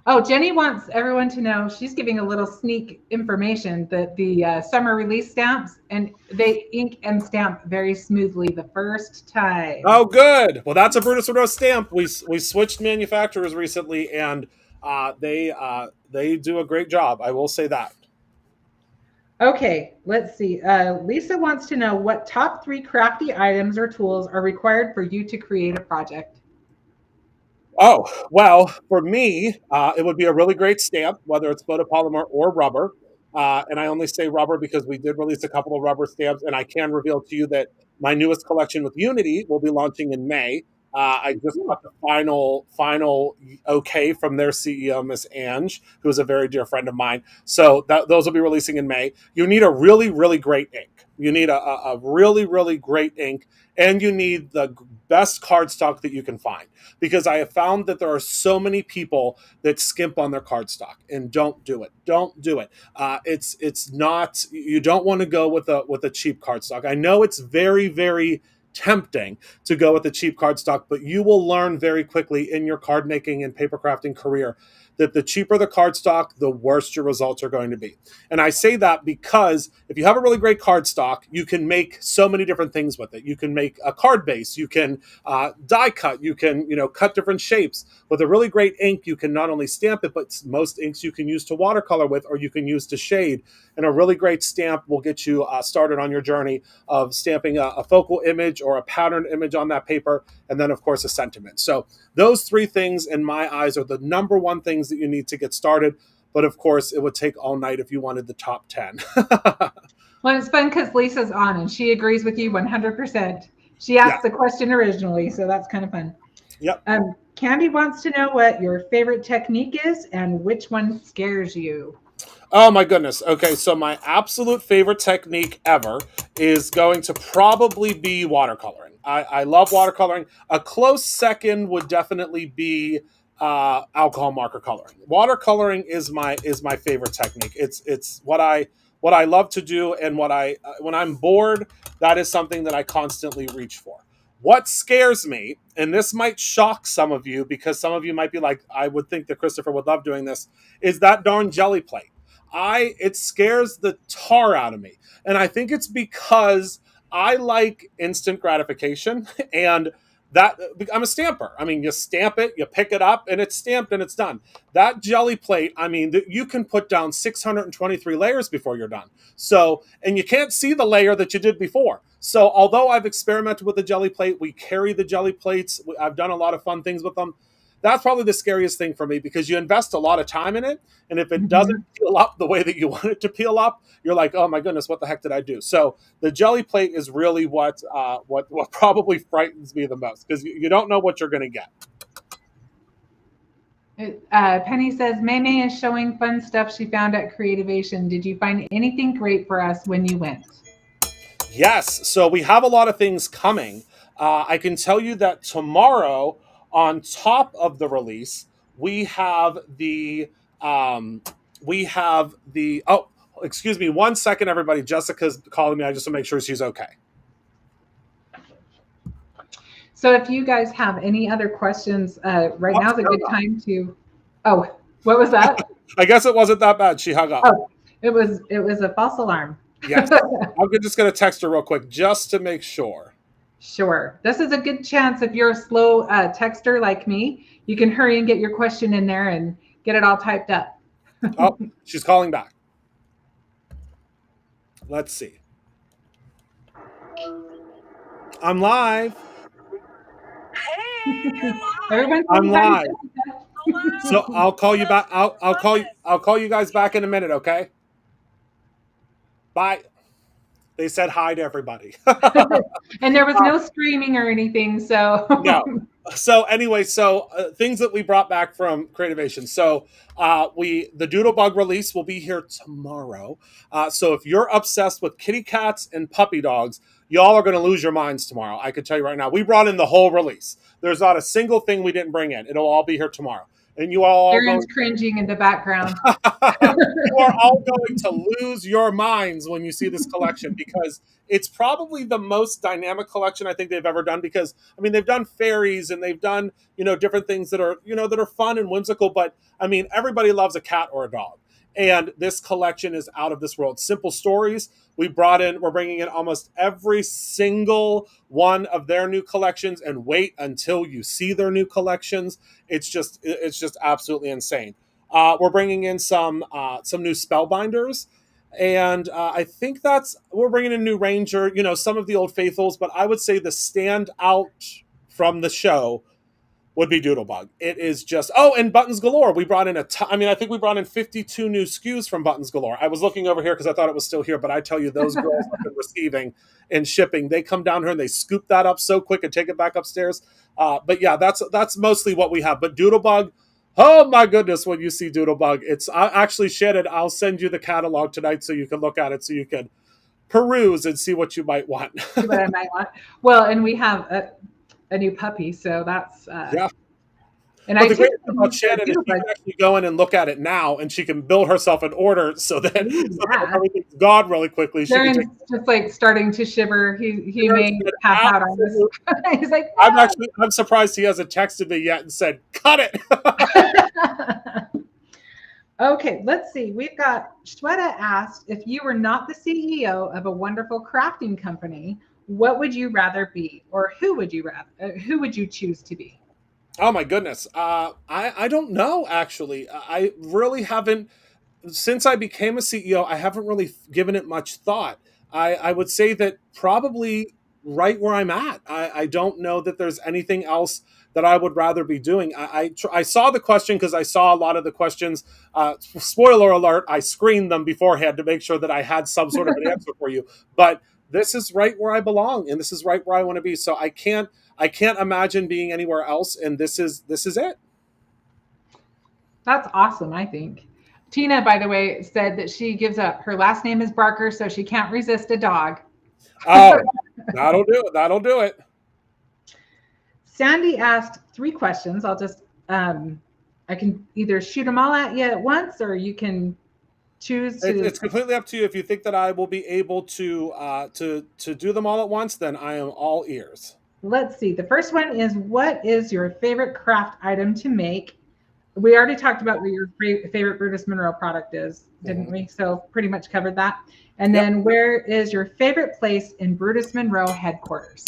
[SPEAKER 1] Oh, Jenny wants everyone to know, she's giving a little sneak information that the summer release stamps, and they ink and stamp very smoothly the first time.
[SPEAKER 2] Oh, good. Well, that's a Brutus Monroe stamp. We switched manufacturers recently, and they do a great job. I will say that.
[SPEAKER 1] Okay, let's see. Lisa wants to know what top 3 crafty items or tools are required for you to create a project.
[SPEAKER 2] Oh, well, for me, it would be a really great stamp, whether it's photopolymer or rubber. And I only say rubber because we did release a couple of rubber stamps, and I can reveal to you that my newest collection with Unity will be launching in May. I just got the final okay from their CEO, Miss Ange, who is a very dear friend of mine. So those will be releasing in May. You need a really, really great ink. You need a really, really great ink, and you need the best cardstock that you can find, because I have found that there are so many people that skimp on their cardstock, and don't do it. Don't do it. It's not. You don't want to go with a cheap cardstock. I know it's very, very tempting to go with a cheap cardstock, but you will learn very quickly in your card making and paper crafting career that the cheaper the cardstock, the worse your results are going to be. And I say that because if you have a really great cardstock, you can make so many different things with it. You can make a card base, you can die cut, you can cut different shapes. With a really great ink, you can not only stamp it, but most inks you can use to watercolor with, or you can use to shade. And a really great stamp will get you started on your journey of stamping a focal image or a pattern image on that paper, and then of course a sentiment. So those 3 things in my eyes are the number 1 things that you need to get started. But of course, it would take all night if you wanted the top 10.
[SPEAKER 1] Well, it's fun because Lisa's on and she agrees with you 100%. She asked the question originally, so that's kind of fun.
[SPEAKER 2] Yep.
[SPEAKER 1] Candy wants to know what your favorite technique is and which one scares you.
[SPEAKER 2] Oh my goodness. Okay, so my absolute favorite technique ever is going to probably be watercoloring. I love watercoloring. A close second would definitely be alcohol marker coloring. Watercoloring is my favorite technique. It's what I love to do, and when I'm bored, that is something that I constantly reach for. What scares me, and this might shock some of you because some of you might be like, I would think that Christopher would love doing this, is that darn jelly plate. It scares the tar out of me. And I think it's because I like instant gratification, and that I'm a stamper. I mean, you stamp it, you pick it up, and it's stamped and it's done. That jelly plate, I mean, you can put down 623 layers before you're done. So, and you can't see the layer that you did before. So although I've experimented with the jelly plate, we carry the jelly plates. I've done a lot of fun things with them. that's probably the scariest thing for me because you invest a lot of time in it, and if it doesn't
[SPEAKER 1] Mhm.
[SPEAKER 2] peel up the way that you want it to peel up, you're like, oh my goodness, what the heck did I do? So the jelly plate is really what probably frightens me the most because you don't know what you're going to get.
[SPEAKER 1] Penny says, May May is showing fun stuff she found at Creativation. Did you find anything great for us when you went?
[SPEAKER 2] Yes, so we have a lot of things coming. I can tell you that tomorrow, on top of the release, we have the um, oh, excuse me, 1 second, everybody. Jessica's calling me. I just want to make sure she's okay.
[SPEAKER 1] So if you guys have any other questions, right
[SPEAKER 2] Oh,
[SPEAKER 1] now is a
[SPEAKER 2] no,
[SPEAKER 1] good
[SPEAKER 2] no.
[SPEAKER 1] time to. Oh, what was that?
[SPEAKER 2] I guess it wasn't that bad. She hung up.
[SPEAKER 1] Oh, it was a false alarm.
[SPEAKER 2] Yes, I'm just going to text her real quick just to make sure.
[SPEAKER 1] Sure. This is a good chance if you're a slow texter like me, you can hurry and get your question in there and get it all typed up.
[SPEAKER 2] Oh, she's calling back. Let's see. I'm live.
[SPEAKER 3] Hey, you're
[SPEAKER 1] Everyone's
[SPEAKER 2] I'm
[SPEAKER 1] saying hi to
[SPEAKER 2] live.
[SPEAKER 1] Jessica.
[SPEAKER 2] So
[SPEAKER 3] Hello.
[SPEAKER 2] I'll call you back. I'll call you guys back in a minute. Okay. Bye. They said hi to everybody.
[SPEAKER 1] And there was no screaming or anything, so
[SPEAKER 2] No. So anyway, things that we brought back from Creativation. So the Doodlebug release will be here tomorrow. So if you're obsessed with kitty cats and puppy dogs, y'all are going to lose your minds tomorrow. I can tell you right now. We brought in the whole release. There's not a single thing we didn't bring in. It'll all be here tomorrow, and you all go.
[SPEAKER 1] Aaron's cringing in the background.
[SPEAKER 2] You are all going to lose your minds when you see this collection because it's probably the most dynamic collection I think they've ever done. Because I mean, they've done fairies and they've done different things that are fun and whimsical. But I mean, everybody loves a cat or a dog, and this collection is out of this world. Simple Stories. We're bringing in almost every single one of their new collections, and wait until you see their new collections. It's just absolutely insane. We're bringing in some new spellbinders, and I think we're bringing in new ranger. Some of the old faithfuls, but I would say the standout from the show would be Doodlebug. It is just and Buttons Galore. We brought in I think we brought in 52 new SKUs from Buttons Galore. I was looking over here because I thought it was still here, but I tell you, those girls have been receiving and shipping. They come down here and they scoop that up so quick and take it back upstairs. But yeah, that's mostly what we have. But Doodlebug, oh my goodness, when you see Doodlebug, actually, Shannon, I'll send you the catalog tonight so you can look at it, so you can peruse and see what you might want.
[SPEAKER 1] See what I might want. Well, and we have a new puppy, so that's
[SPEAKER 2] Yeah.
[SPEAKER 1] and
[SPEAKER 2] But
[SPEAKER 1] I
[SPEAKER 2] the great
[SPEAKER 1] typically
[SPEAKER 2] thing about
[SPEAKER 1] use the
[SPEAKER 2] Shannon is she
[SPEAKER 1] Doodlebug.
[SPEAKER 2] can actually go in and look at it now, and she can build herself an order so that,
[SPEAKER 1] Ooh,
[SPEAKER 2] if
[SPEAKER 1] yeah.
[SPEAKER 2] everything's gone really quickly, she can take.
[SPEAKER 1] Darren's just like starting to shiver. He
[SPEAKER 2] Aaron
[SPEAKER 1] may
[SPEAKER 2] said,
[SPEAKER 1] pass out on this.
[SPEAKER 2] "Absolutely."
[SPEAKER 1] He's like,
[SPEAKER 2] I'm surprised he hasn't texted me yet and said, "Cut it."
[SPEAKER 1] no. Okay, let's see. We've got Shweta asked, if you were not the CEO of a wonderful crafting company, what would you rather be, or who would you choose to be?
[SPEAKER 2] Oh my goodness. I don't know actually. I really haven't, since I became a CEO. I haven't really given it much thought. I would say that probably right where I'm at. I don't know that there's anything else that I would rather be doing. I saw the question because I saw a lot of the questions. Spoiler alert, I screened them beforehand to make sure that I had some sort of an answer for you. But this is right where I belong, and this is right where I want to be. So I can't imagine being anywhere else, and this is it.
[SPEAKER 1] That's awesome, I think. Tina, by the way, said that she gives up. Her last name is Barker, so she can't resist a dog.
[SPEAKER 2] Oh, that'll do it. That'll do it.
[SPEAKER 1] Sandy asked 3 questions. I can either shoot them all at you at once, or you can choose to.
[SPEAKER 2] It's completely up to you. If you think that I will be able to do them all at once, then I am all ears.
[SPEAKER 1] Let's see. The first one is, what is your favorite craft item to make? We already talked about what your favorite Brutus Monroe product is, didn't we? So pretty much covered that. And
[SPEAKER 2] Yep.
[SPEAKER 1] then, where is your favorite place in Brutus Monroe headquarters?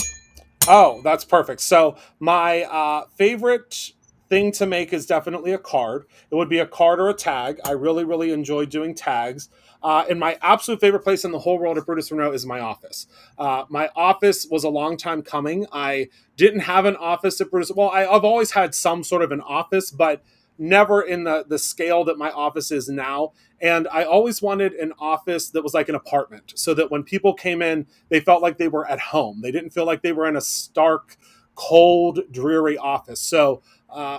[SPEAKER 2] Oh, that's perfect. So my favorite thing to make is definitely a card. It would be a card or a tag. I really, really enjoy doing tags. And my absolute favorite place in the whole world of Brutus Monroe is my office. My office was a long time coming. I didn't have an office at Brutus. Well, I've always had some sort of an office, but never in the scale that my office is now. And I always wanted an office that was like an apartment, so that when people came in, they felt like they were at home. They didn't feel like they were in a stark, cold, dreary office. So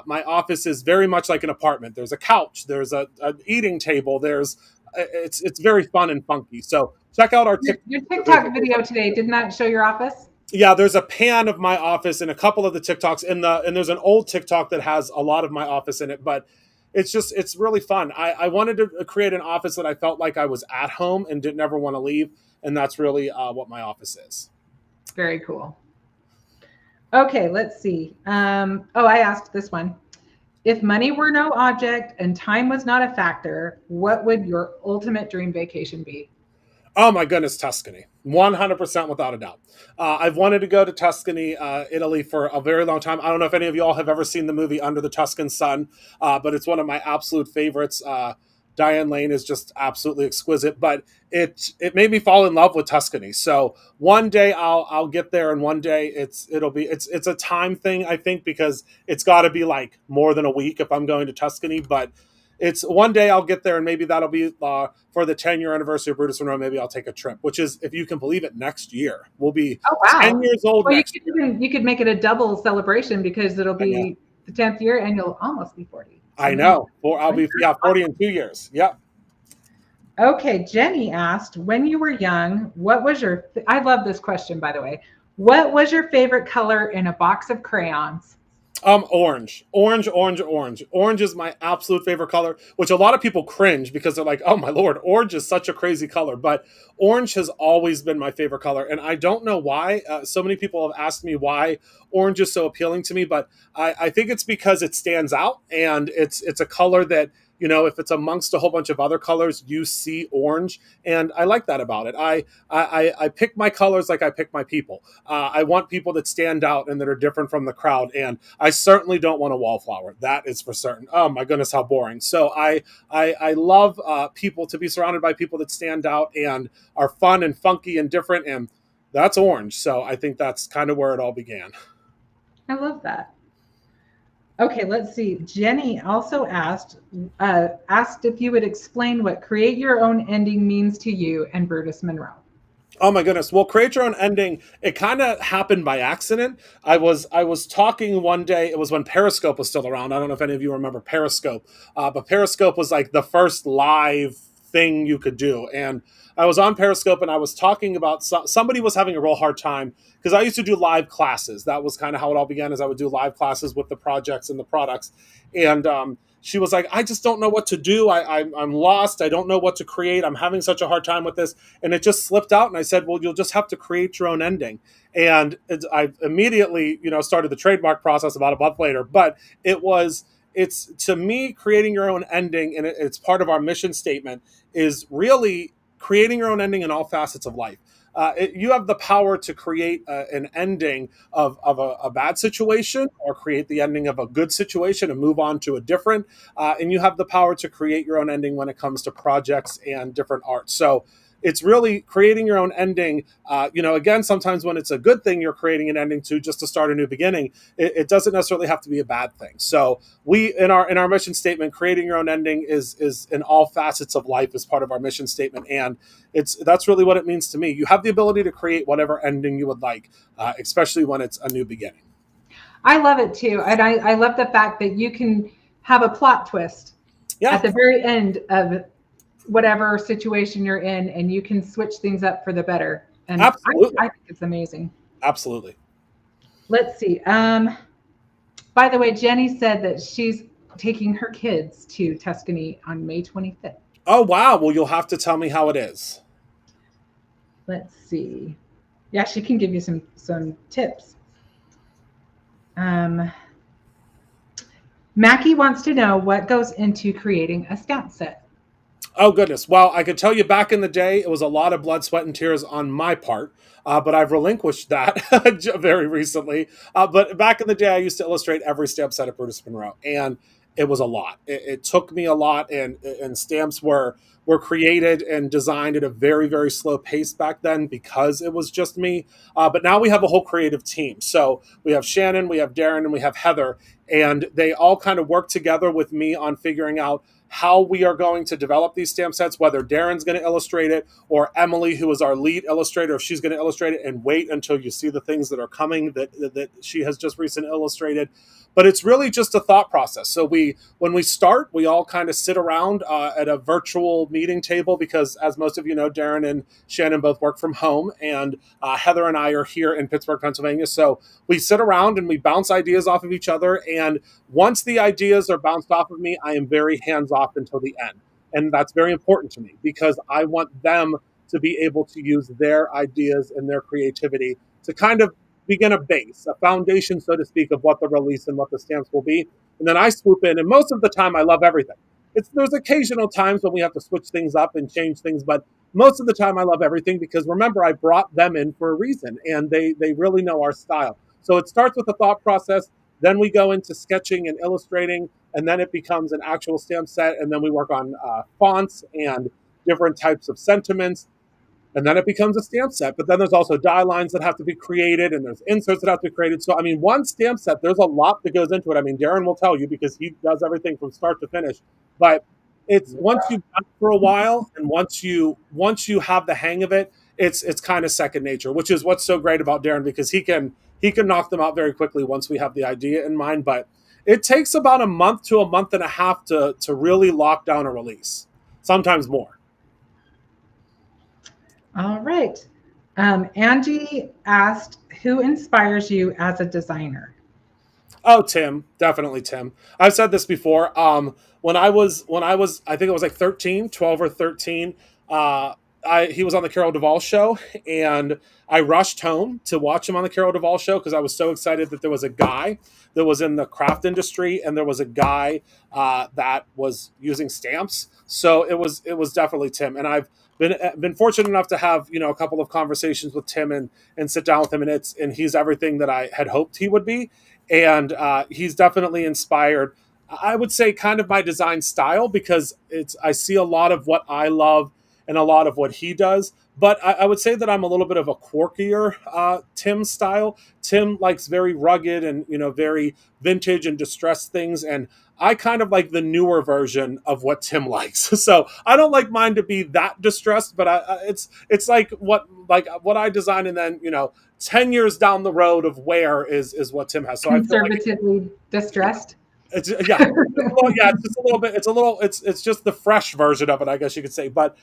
[SPEAKER 2] my office is very much like an apartment. There's a couch, there's an eating table, there's it's very fun and funky. So check out our
[SPEAKER 1] Your TikTok video today did not show your office.
[SPEAKER 2] yeah, there's a pan of my office and a couple of the TikToks and there's an old TikTok that has a lot of my office in it, but it's really fun. I wanted to create an office that I felt like I was at home and didn't ever want to leave, and that's really what my office is.
[SPEAKER 1] Very cool. Okay, let's see. Oh, I asked this one. If money were no object and time was not a factor, what would your ultimate dream vacation be?
[SPEAKER 2] Oh my goodness, Tuscany. 100% without a doubt. I've wanted to go to Tuscany, Italy for a very long time. I don't know if any of y'all have ever seen the movie Under the Tuscan Sun, but it's one of my absolute favorites. Diane Lane is just absolutely exquisite, but it made me fall in love with Tuscany. So one day I'll get there, and one day it's a time thing, I think, because it's got to be like more than a week if I'm going to Tuscany, but it's one day I'll get there, and maybe that'll be for the 10-year anniversary of Brutus Monroe. Maybe I'll take a trip, which is, if you can believe it, next year. We'll be
[SPEAKER 1] Oh, wow.
[SPEAKER 2] 10 years old
[SPEAKER 1] Well,
[SPEAKER 2] next year.
[SPEAKER 1] you could make it a double celebration because it'll
[SPEAKER 2] I know.
[SPEAKER 1] be the 10th year and you'll almost be 40.
[SPEAKER 2] I know. I'll be 40 in 2 years. Yep.
[SPEAKER 1] Okay, Jenny asked, when you were young, what was your, I love this question, by the way. What was your favorite color in a box of crayons?
[SPEAKER 2] Orange. Orange is my absolute favorite color, which a lot of people cringe because they're like, oh my Lord, orange is such a crazy color. But orange has always been my favorite color. And I don't know why. So many people have asked me why orange is so appealing to me, but I think it's because it stands out, and it's a color that, you know, if it's amongst a whole bunch of other colors, you see orange, and I like that about it. I pick my colors like I pick my people. I want people that stand out and that are different from the crowd, and I certainly don't want a wallflower. That is for certain. Oh my goodness, how boring. So I love people, to be surrounded by people that stand out and are fun and funky and different, and that's orange. So I think that's kind of where it all began.
[SPEAKER 1] I love that. Okay, let's see. Jenny also asked if you would explain what create your own ending means to you and Brutus Monroe.
[SPEAKER 2] Oh my goodness. Well, create your own ending. It kind of happened by accident. I was talking one day. It was when Periscope was still around. I don't know if any of you remember Periscope, but Periscope was like the first live thing you could do. And I was on Periscope and I was talking about somebody was having a real hard time because I used to do live classes. That was kind of how it all began. As I would do live classes with the projects and the products, and she was like, I just don't know what to do. I'm lost. I don't know what to create. I'm having such a hard time with this. And it just slipped out. And I said, well, you'll just have to create your own ending. And I immediately, started the trademark process about a month later. But it's to me, creating your own ending, and it's part of our mission statement, is really creating your own ending in all facets of life. You have the power to create an ending of a bad situation, or create the ending of a good situation and move on to a different. And you have the power to create your own ending when it comes to projects and different art. So it's really creating your own ending. Again, sometimes when it's a good thing you're creating an ending to, just to start a new beginning, it doesn't necessarily have to be a bad thing. So we, in our mission statement, creating your own ending is in all facets of life, as part of our mission statement. And that's really what it means to me. You have the ability to create whatever ending you would like, especially when it's a new beginning.
[SPEAKER 1] I love it too. And I love the fact that you can have a plot twist at the very end of whatever situation you're in, and you can switch things up for the better. And
[SPEAKER 2] Absolutely.
[SPEAKER 1] I think it's amazing.
[SPEAKER 2] Absolutely.
[SPEAKER 1] Let's see. By the way, Jenny said that she's taking her kids to Tuscany on May 25th.
[SPEAKER 2] Oh, wow. Well, you'll have to tell me how it is.
[SPEAKER 1] Let's see. Yeah, she can give you some tips. Mackie wants to know what goes into creating a stamp set.
[SPEAKER 2] Oh, goodness. Well, I could tell you back in the day, it was a lot of blood, sweat, and tears on my part, but I've relinquished that very recently. But back in the day, I used to illustrate every stamp set at Brutus Monroe. And it was a lot. It took me a lot, and stamps were created and designed at a very, very slow pace back then because it was just me. But now we have a whole creative team. So we have Shannon, we have Darren, and we have Heather, and they all kind of work together with me on figuring out how we are going to develop these stamp sets, whether Darren's going to illustrate it or Emily, who is our lead illustrator, if she's going to illustrate it, and wait until you see the things that are coming that she has just recently illustrated. But it's really just a thought process. So when we start, we all kind of sit around at a virtual meeting table because, as most of you know, Darren and Shannon both work from home, and Heather and I are here in Pittsburgh, Pennsylvania. So we sit around and we bounce ideas off of each other. And once the ideas are bounced off of me, I am very hands off until the end. And that's very important to me because I want them to be able to use their ideas and their creativity to kind of begin a base, a foundation, so to speak, of what the release and what the stamps will be. And then I swoop in, and most of the time I love everything. There's occasional times when we have to switch things up and change things, but most of the time I love everything because remember, I brought them in for a reason, and they really know our style. So it starts with a thought process, then we go into sketching and illustrating, and then it becomes an actual stamp set, and then we work on fonts and different types of sentiments, and then it becomes a stamp set. But then there's also die lines that have to be created, and there's inserts that have to be created. So, I mean, one stamp set, there's a lot that goes into it. I mean, Darren will tell you because he does everything from start to finish. But it's once you've done it for a while, and once you have the hang of it, it's kind of second nature, which is what's so great about Darren because he can knock them out very quickly once we have the idea in mind. But it takes about a month to a month and a half to really lock down a release, sometimes more.
[SPEAKER 1] All right. Angie asked, who inspires you as a designer?
[SPEAKER 2] Oh, Tim, definitely Tim. I've said this before. When I was, I think it was like 13, 12 or 13. He was on the Carol Duvall show, and I rushed home to watch him on the Carol Duvall show because I was so excited that there was a guy that was in the craft industry, and there was a guy that was using stamps. So it was definitely Tim, and I've been fortunate enough to have a couple of conversations with Tim and sit down with him, and he's everything that I had hoped he would be, and he's definitely inspired. I would say kind of my design style because I see a lot of what I love and a lot of what he does. But I would say that I'm a little bit of a quirkier Tim style. Tim likes very rugged and very vintage and distressed things, and I kind of like the newer version of what Tim likes. So I don't like mine to be that distressed, but it's like what I design, and then 10 years down the road of where is what Tim has. So I feel like
[SPEAKER 1] Conservatively distressed.
[SPEAKER 2] it's it's just a little bit. It's just the fresh version of it, I guess you could say. But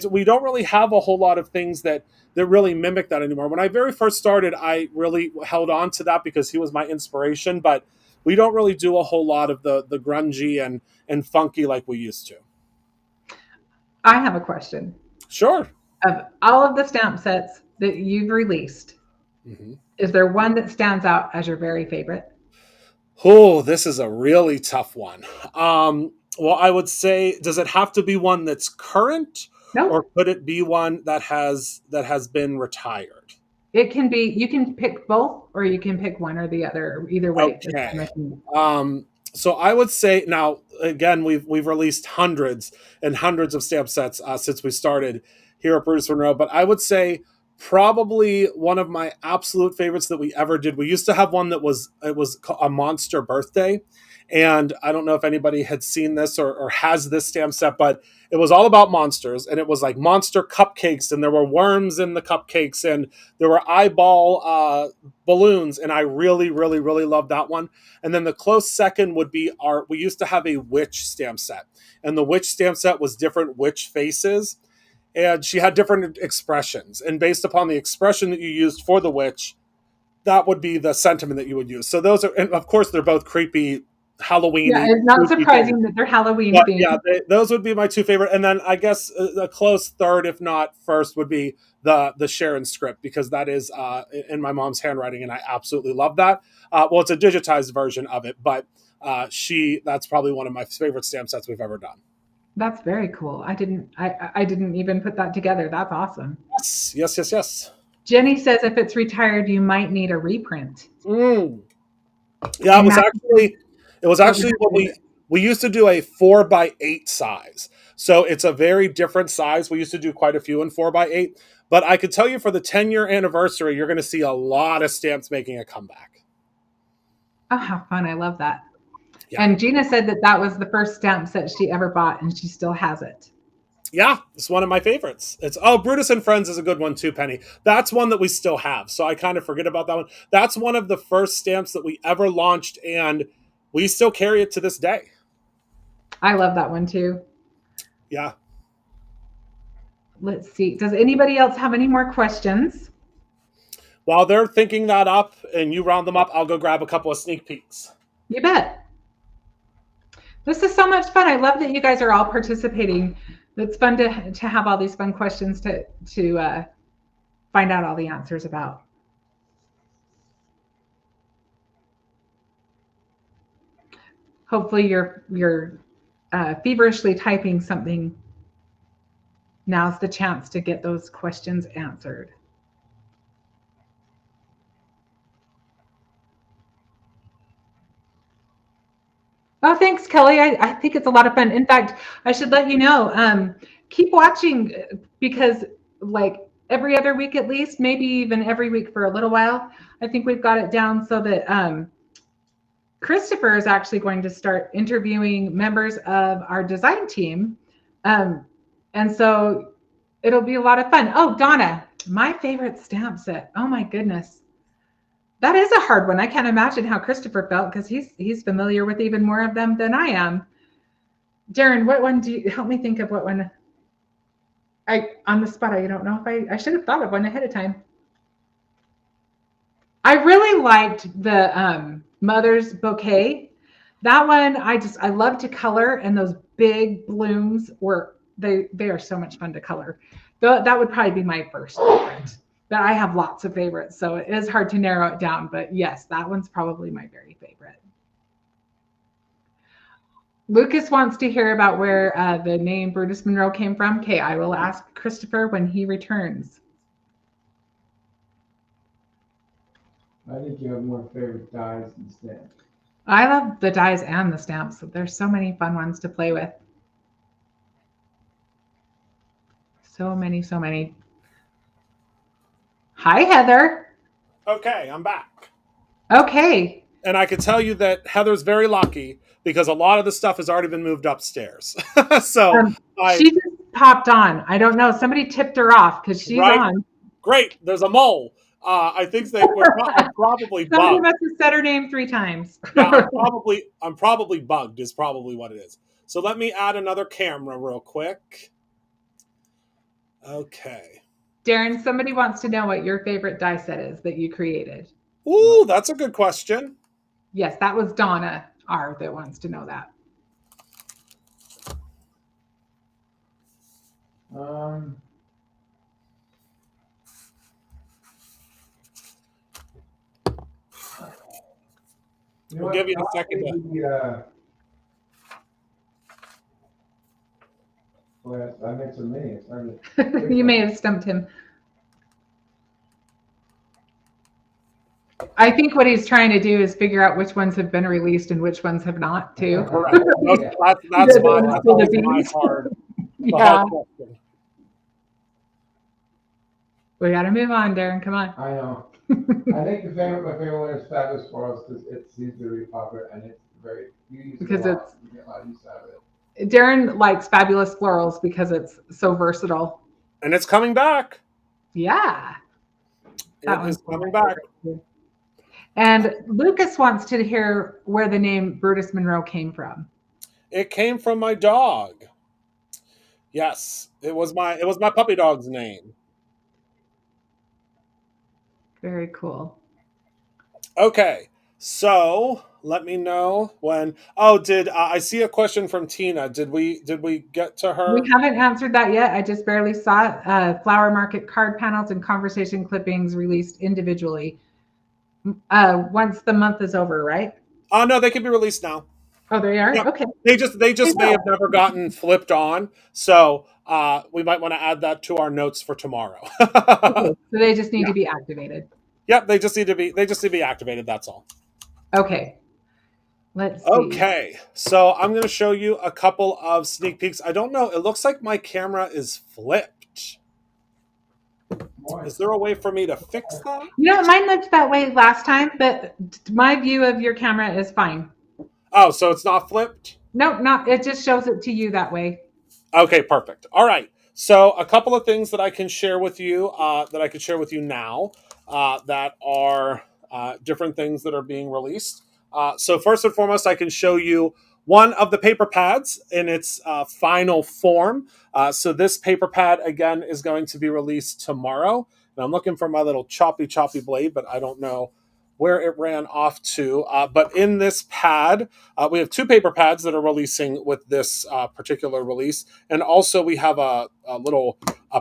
[SPEAKER 2] we don't really have a whole lot of things that really mimic that anymore. When I very first started, I really held on to that because he was my inspiration. But we don't really do a whole lot of the grungy and funky like we used to.
[SPEAKER 1] I have a question.
[SPEAKER 2] Sure.
[SPEAKER 1] Of all of the stamp sets that you've released,
[SPEAKER 2] hmm
[SPEAKER 1] is there one that stands out as your very favorite?
[SPEAKER 2] Oh, this is a really tough one. Well, I would say, does it have to be one that's current, or
[SPEAKER 1] Nope.
[SPEAKER 2] could it be one that has been retired?
[SPEAKER 1] It can be, you can pick both, or you can pick one or the other. Either way, it's fine
[SPEAKER 2] Okay.
[SPEAKER 1] with me.
[SPEAKER 2] So I would say now again we've released hundreds and hundreds of stamp sets since we started here at Brutus Monroe, but I would say probably one of my absolute favorites that we ever did. We used to have one that was a monster birthday, and I don't know if anybody had seen this or has this stamp set, but it was all about monsters, and it was like monster cupcakes, and there were worms in the cupcakes, and there were eyeball balloons, and I really, really, really loved that one. And then the close second would be we used to have a witch stamp set. And the witch stamp set was different witch faces. And she had different expressions. And based upon the expression that you used for the witch, that would be the sentiment that you would use. So those are, and of course, they're both creepy,
[SPEAKER 1] Yeah,
[SPEAKER 2] Halloweeny,
[SPEAKER 1] it's not
[SPEAKER 2] spooky things.
[SPEAKER 1] surprising that they're Halloween
[SPEAKER 2] But yeah,
[SPEAKER 1] themed.
[SPEAKER 2] those would be my two favorite. And then I guess a close third, if not first, would be the Sharon script because that is in my mom's handwriting, and I absolutely love that. Well, it's a digitized version of it, but that's probably one of my favorite stamp sets we've ever done.
[SPEAKER 1] That's very cool. I didn't even put that together. That's awesome.
[SPEAKER 2] Yes, yes, yes, yes.
[SPEAKER 1] Jenny says if it's retired, you might need a reprint.
[SPEAKER 2] Mm. Yeah, it
[SPEAKER 1] And
[SPEAKER 2] was
[SPEAKER 1] that
[SPEAKER 2] actually it was
[SPEAKER 1] was
[SPEAKER 2] actually
[SPEAKER 1] her
[SPEAKER 2] what we
[SPEAKER 1] favorite.
[SPEAKER 2] We used to do a 4x8 size. So it's a very different size. We used to do quite a few in 4x8. But I could tell you for the 10-year anniversary, you're going to see a lot of stamps making a comeback.
[SPEAKER 1] Oh, how fun. I love that.
[SPEAKER 2] Yeah.
[SPEAKER 1] And Gina said that that was the first stamp set she ever bought, and she still has it.
[SPEAKER 2] Yeah, it's one of my favorites. It's Brutus and Friends is a good one too, Penny. That's one that we still have. So I kind of forget about that one. That's one of the first stamps that we ever launched, and we still carry it to this day.
[SPEAKER 1] I love that one too.
[SPEAKER 2] Yeah.
[SPEAKER 1] Let's see. Does anybody else have any more questions?
[SPEAKER 2] While they're thinking that up and you round them up, I'll go grab a couple of sneak peeks.
[SPEAKER 1] You bet. This is so much fun. I love that you guys are all participating. It's fun to have all these fun questions to find out all the answers about. Hopefully you're feverishly typing something. Now's the chance to get those questions answered. Oh, thanks, Kelly. I think it's a lot of fun. In fact, I should let you know, keep watching because like every other week at least, maybe even every week for a little while, I think we've got it down so that Christopher is actually going to start interviewing members of our design team. And so it'll be a lot of fun. Oh, Donna, my favorite stamp set. Oh my goodness. That is a hard one. I can't imagine how Christopher felt because he's familiar with even more of them than I am. Darren, what one do you help me think of? What one? On the spot, I don't know if I should have thought of one ahead of time. I really liked the Mother's Bouquet. That one I love to color, and those big blooms they are so much fun to color. That would probably be my first favorite. But I have lots of favorites, so it is hard to narrow it down. But yes, that one's probably my very favorite. Lucas wants to hear about where the name Brutus Monroe came from. Okay, I will ask Christopher when he returns.
[SPEAKER 3] I think you have more favorite dies than stamps.
[SPEAKER 1] I love the dies and the stamps. There's so many fun ones to play with. So many, so many. Hi, Heather.
[SPEAKER 2] Okay, I'm back.
[SPEAKER 1] Okay.
[SPEAKER 2] And I can tell you that Heather's very lucky because a lot of the stuff has already been moved upstairs. So
[SPEAKER 1] she just popped on. I don't know. Somebody tipped her off because she's right on.
[SPEAKER 2] Great. There's a mole. I think they were probably bugged.
[SPEAKER 1] Somebody must have said her name 3 times.
[SPEAKER 2] Yeah, I'm probably bugged is probably what it is. So let me add another camera real quick. Okay.
[SPEAKER 1] Darren, somebody wants to know what your favorite die set is that you created.
[SPEAKER 2] Ooh, that's a good question.
[SPEAKER 1] Yes, that was Donna R that wants to know that.
[SPEAKER 2] We'll give you a second.
[SPEAKER 3] Well, I made so many.
[SPEAKER 1] You may have stumped him. I think what he's trying to do is figure out which ones have been released and which ones have not, too.
[SPEAKER 2] Correct. That's my hard.
[SPEAKER 1] Yeah. We got to move on, Darren. Come on.
[SPEAKER 3] I know. I think my favorite one is Fabulous Florals because it seems to be popular and it's very
[SPEAKER 1] because it's
[SPEAKER 3] you get a lot of use out of it.
[SPEAKER 1] Darren likes Fabulous Florals because it's so versatile.
[SPEAKER 2] And it's coming back.
[SPEAKER 1] Yeah.
[SPEAKER 2] It is coming back.
[SPEAKER 1] And Lucas wants to hear where the name Brutus Monroe came from.
[SPEAKER 2] It came from my dog. Yes, it was my puppy dog's name.
[SPEAKER 1] Very cool.
[SPEAKER 2] Okay, so let me know when. Oh, did I see a question from Tina? Did we get to her?
[SPEAKER 1] We haven't answered that yet. I just barely saw it. Flower market card panels and conversation clippings released individually. Once the month is over, right?
[SPEAKER 2] Oh no, they can be released now.
[SPEAKER 1] Oh, they are?
[SPEAKER 2] Yeah.
[SPEAKER 1] Okay.
[SPEAKER 2] They just may have never gotten flipped on. So we might want to add that to our notes for tomorrow.
[SPEAKER 1] Okay. So they just need to be activated.
[SPEAKER 2] Yep, they just need to be activated, that's all.
[SPEAKER 1] Okay. Let's see.
[SPEAKER 2] Okay, so I'm going to show you a couple of sneak peeks. I don't know. It looks like my camera is flipped. Is there a way for me to fix that?
[SPEAKER 1] Mine looked that way last time, but my view of your camera is fine.
[SPEAKER 2] Oh, so it's not flipped?
[SPEAKER 1] Nope, not. It just shows it to you that way.
[SPEAKER 2] Okay, perfect. All right. So a couple of things that I can share with you that I could share with you now that are different things that are being released. So first and foremost, I can show you one of the paper pads in its final form. So this paper pad again is going to be released tomorrow. And I'm looking for my little choppy blade, but I don't know where it ran off to. But in this pad, we have two paper pads that are releasing with this particular release. And also we have a little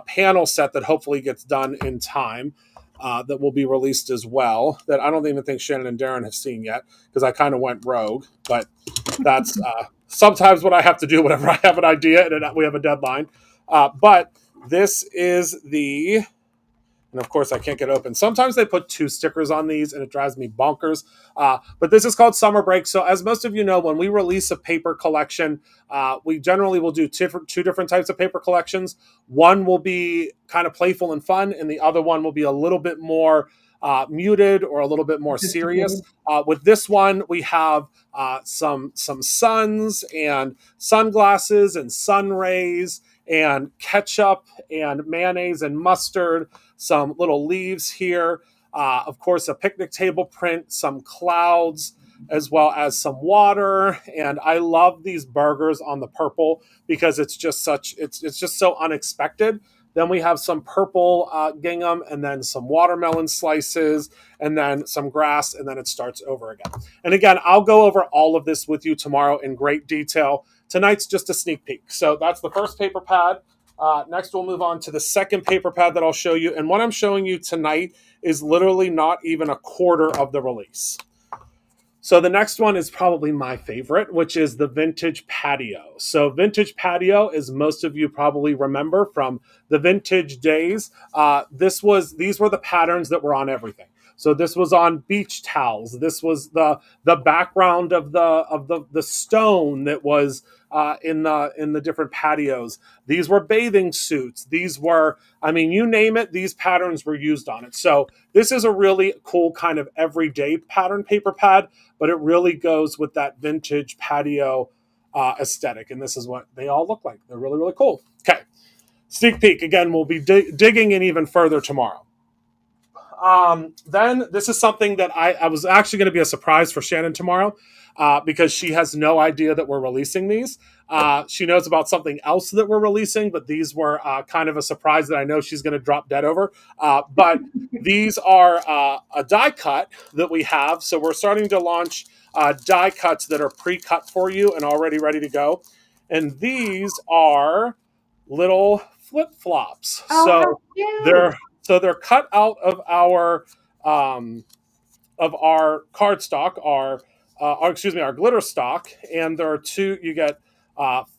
[SPEAKER 2] panel set that hopefully gets done in time that will be released as well, that I don't even think Shannon and Darren have seen yet, because I kind of went rogue. But that's sometimes what I have to do whenever I have an idea and we have a deadline. But this is the... And of course, I can't get open. Sometimes they put two stickers on these, and it drives me bonkers. But this is called Summer Break. So, as most of you know, when we release a paper collection, we generally will do two different types of paper collections. One will be kind of playful and fun, and the other one will be a little bit more muted or a little bit more serious. With this one, we have some suns and sunglasses and sun rays and ketchup and mayonnaise and mustard, some little leaves here, of course, a picnic table print, some clouds, as well as some water. And I love these burgers on the purple because it's just so unexpected. Then we have some purple gingham, and then some watermelon slices, and then some grass, and then it starts over again. And again, I'll go over all of this with you tomorrow in great detail. Tonight's just a sneak peek. So that's the first paper pad. Next, we'll move on to the second paper pad that I'll show you. And what I'm showing you tonight is literally not even a quarter of the release. So the next one is probably my favorite, which is the Vintage Patio. So Vintage Patio, as most of you probably remember from the vintage days, these were the patterns that were on everything. So this was on beach towels. This was the background of the stone that was in the different patios. These were bathing suits. These were, I mean, you name it, these patterns were used on it. So this is a really cool kind of everyday pattern paper pad, but it really goes with that vintage patio aesthetic. And this is what they all look like. They're really, really cool. Okay. Sneak peek. Again, we'll be digging in even further tomorrow. Then this is something that I was actually going to be a surprise for Shannon tomorrow because she has no idea that we're releasing these. She knows about something else that we're releasing, but these were kind of a surprise that I know she's going to drop dead over. But these are a die cut that we have. So we're starting to launch die cuts that are pre-cut for you and already ready to go. And these are little flip-flops.
[SPEAKER 1] Oh,
[SPEAKER 2] they're cut out of our cardstock, our glitter stock, and there are two. You get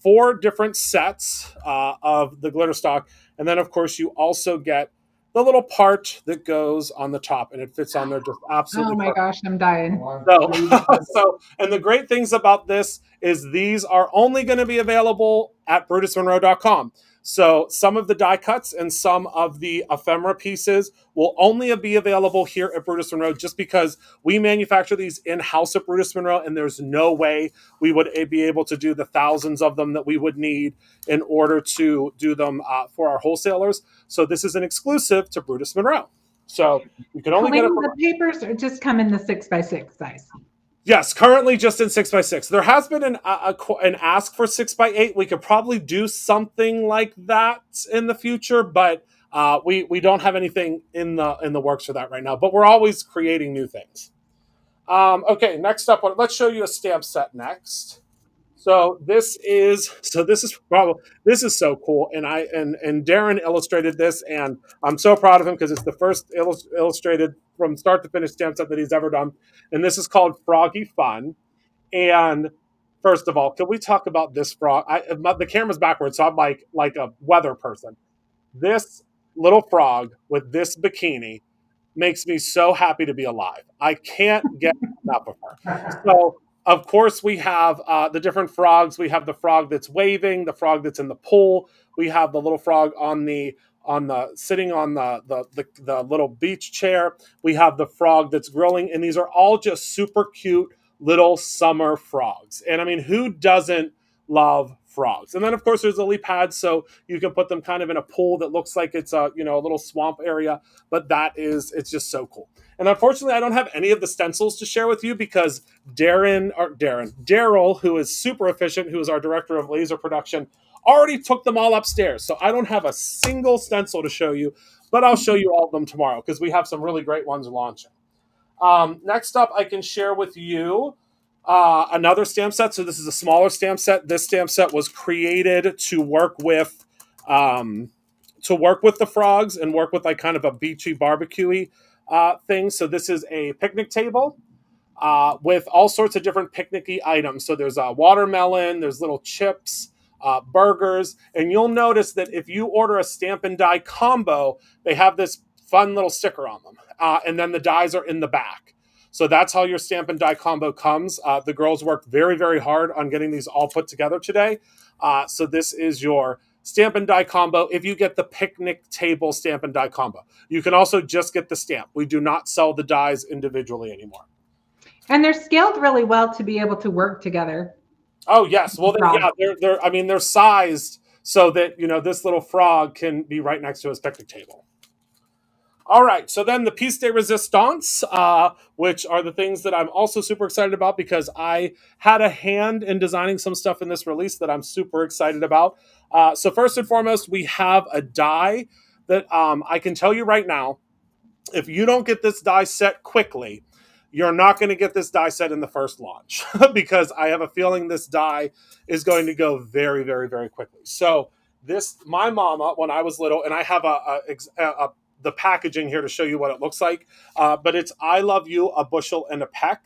[SPEAKER 2] 4 different sets of the glitter stock, and then of course you also get the little part that goes on the top, and it fits on there just absolutely.
[SPEAKER 1] Oh my
[SPEAKER 2] perfect.
[SPEAKER 1] gosh, I'm dying.
[SPEAKER 2] And the great things about this is these are only going to be available at BrutusMonroe.com. So some of the die cuts and some of the ephemera pieces will only be available here at Brutus Monroe just because we manufacture these in-house at Brutus Monroe, and there's no way we would be able to do the thousands of them that we would need in order to do them for our wholesalers. So this is an exclusive to Brutus Monroe. So you can only get it from...
[SPEAKER 1] The papers just come in the 6x6 size.
[SPEAKER 2] Yes, currently just in 6x6. There has been an ask for 6x8. We could probably do something like that in the future, but we don't have anything in the works for that right now. But we're always creating new things. Okay, next up, let's show you a stamp set next. So this is so cool, and Darren illustrated this, and I'm so proud of him because it's the first illustrated from start to finish stamp set that he's ever done, and this is called Froggy Fun. And first of all, can we talk about this frog? The camera's backwards, so I'm like a weather person. This little frog with this bikini makes me so happy to be alive. I can't get enough of her. So Of course, we have the different frogs. We have the frog that's waving, the frog that's in the pool. We have the little frog on the sitting on the little beach chair. We have the frog that's grilling, and these are all just super cute little summer frogs. And I mean, who doesn't love frogs? And then of course there's lily pads, so you can put them kind of in a pool that looks like it's a a little swamp area. But it's just so cool. And unfortunately, I don't have any of the stencils to share with you because Daryl, who is super efficient, who is our director of laser production, already took them all upstairs. So I don't have a single stencil to show you, but I'll show you all of them tomorrow because we have some really great ones launching. Next up, I can share with you another stamp set. So this is a smaller stamp set. This stamp set was created to work with the frogs and work with like kind of a beachy barbecue thing. So this is a picnic table with all sorts of different picnicky items. So there's a watermelon, there's little chips, burgers, and you'll notice that if you order a stamp and die combo, they have this fun little sticker on them, and then the dies are in the back. So that's how your stamp and die combo comes. The girls worked very, very hard on getting these all put together today. So this is your stamp and die combo if you get the picnic table stamp and die combo. You can also just get the stamp. We do not sell the dies individually anymore.
[SPEAKER 1] And they're scaled really well to be able to work together.
[SPEAKER 2] Oh yes, well they're sized so that this little frog can be right next to his picnic table. All right, so then the piece de resistance, which are the things that I'm also super excited about because I had a hand in designing some stuff in this release that I'm super excited about. So first and foremost, we have a die that I can tell you right now, if you don't get this die set quickly, you're not going to get this die set in the first launch because I have a feeling this die is going to go very, very, very quickly. So my mama, when I was little, and I have the packaging here to show you what it looks like, but it's "I love you, a bushel and a peck."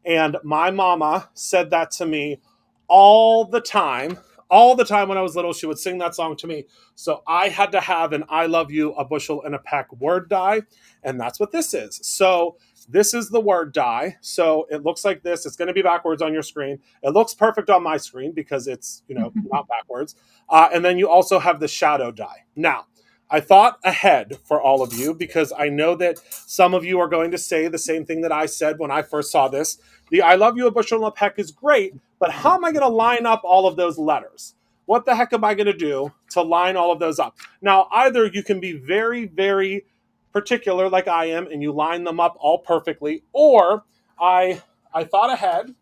[SPEAKER 2] And my mama said that to me all the time. All the time when I was little, she would sing that song to me. So I had to have an "I love you, a bushel and a peck" word die. And that's what this is. So this is the word die. So it looks like this. It's going to be backwards on your screen. It looks perfect on my screen because it's, not backwards. And then you also have the shadow die. Now, I thought ahead for all of you because I know that some of you are going to say the same thing that I said when I first saw this. The "I love you, a bushel and a peck" is great, but how am I going to line up all of those letters? What the heck am I going to do to line all of those up? Now, either you can be very, very particular like I am and you line them up all perfectly, or I thought ahead,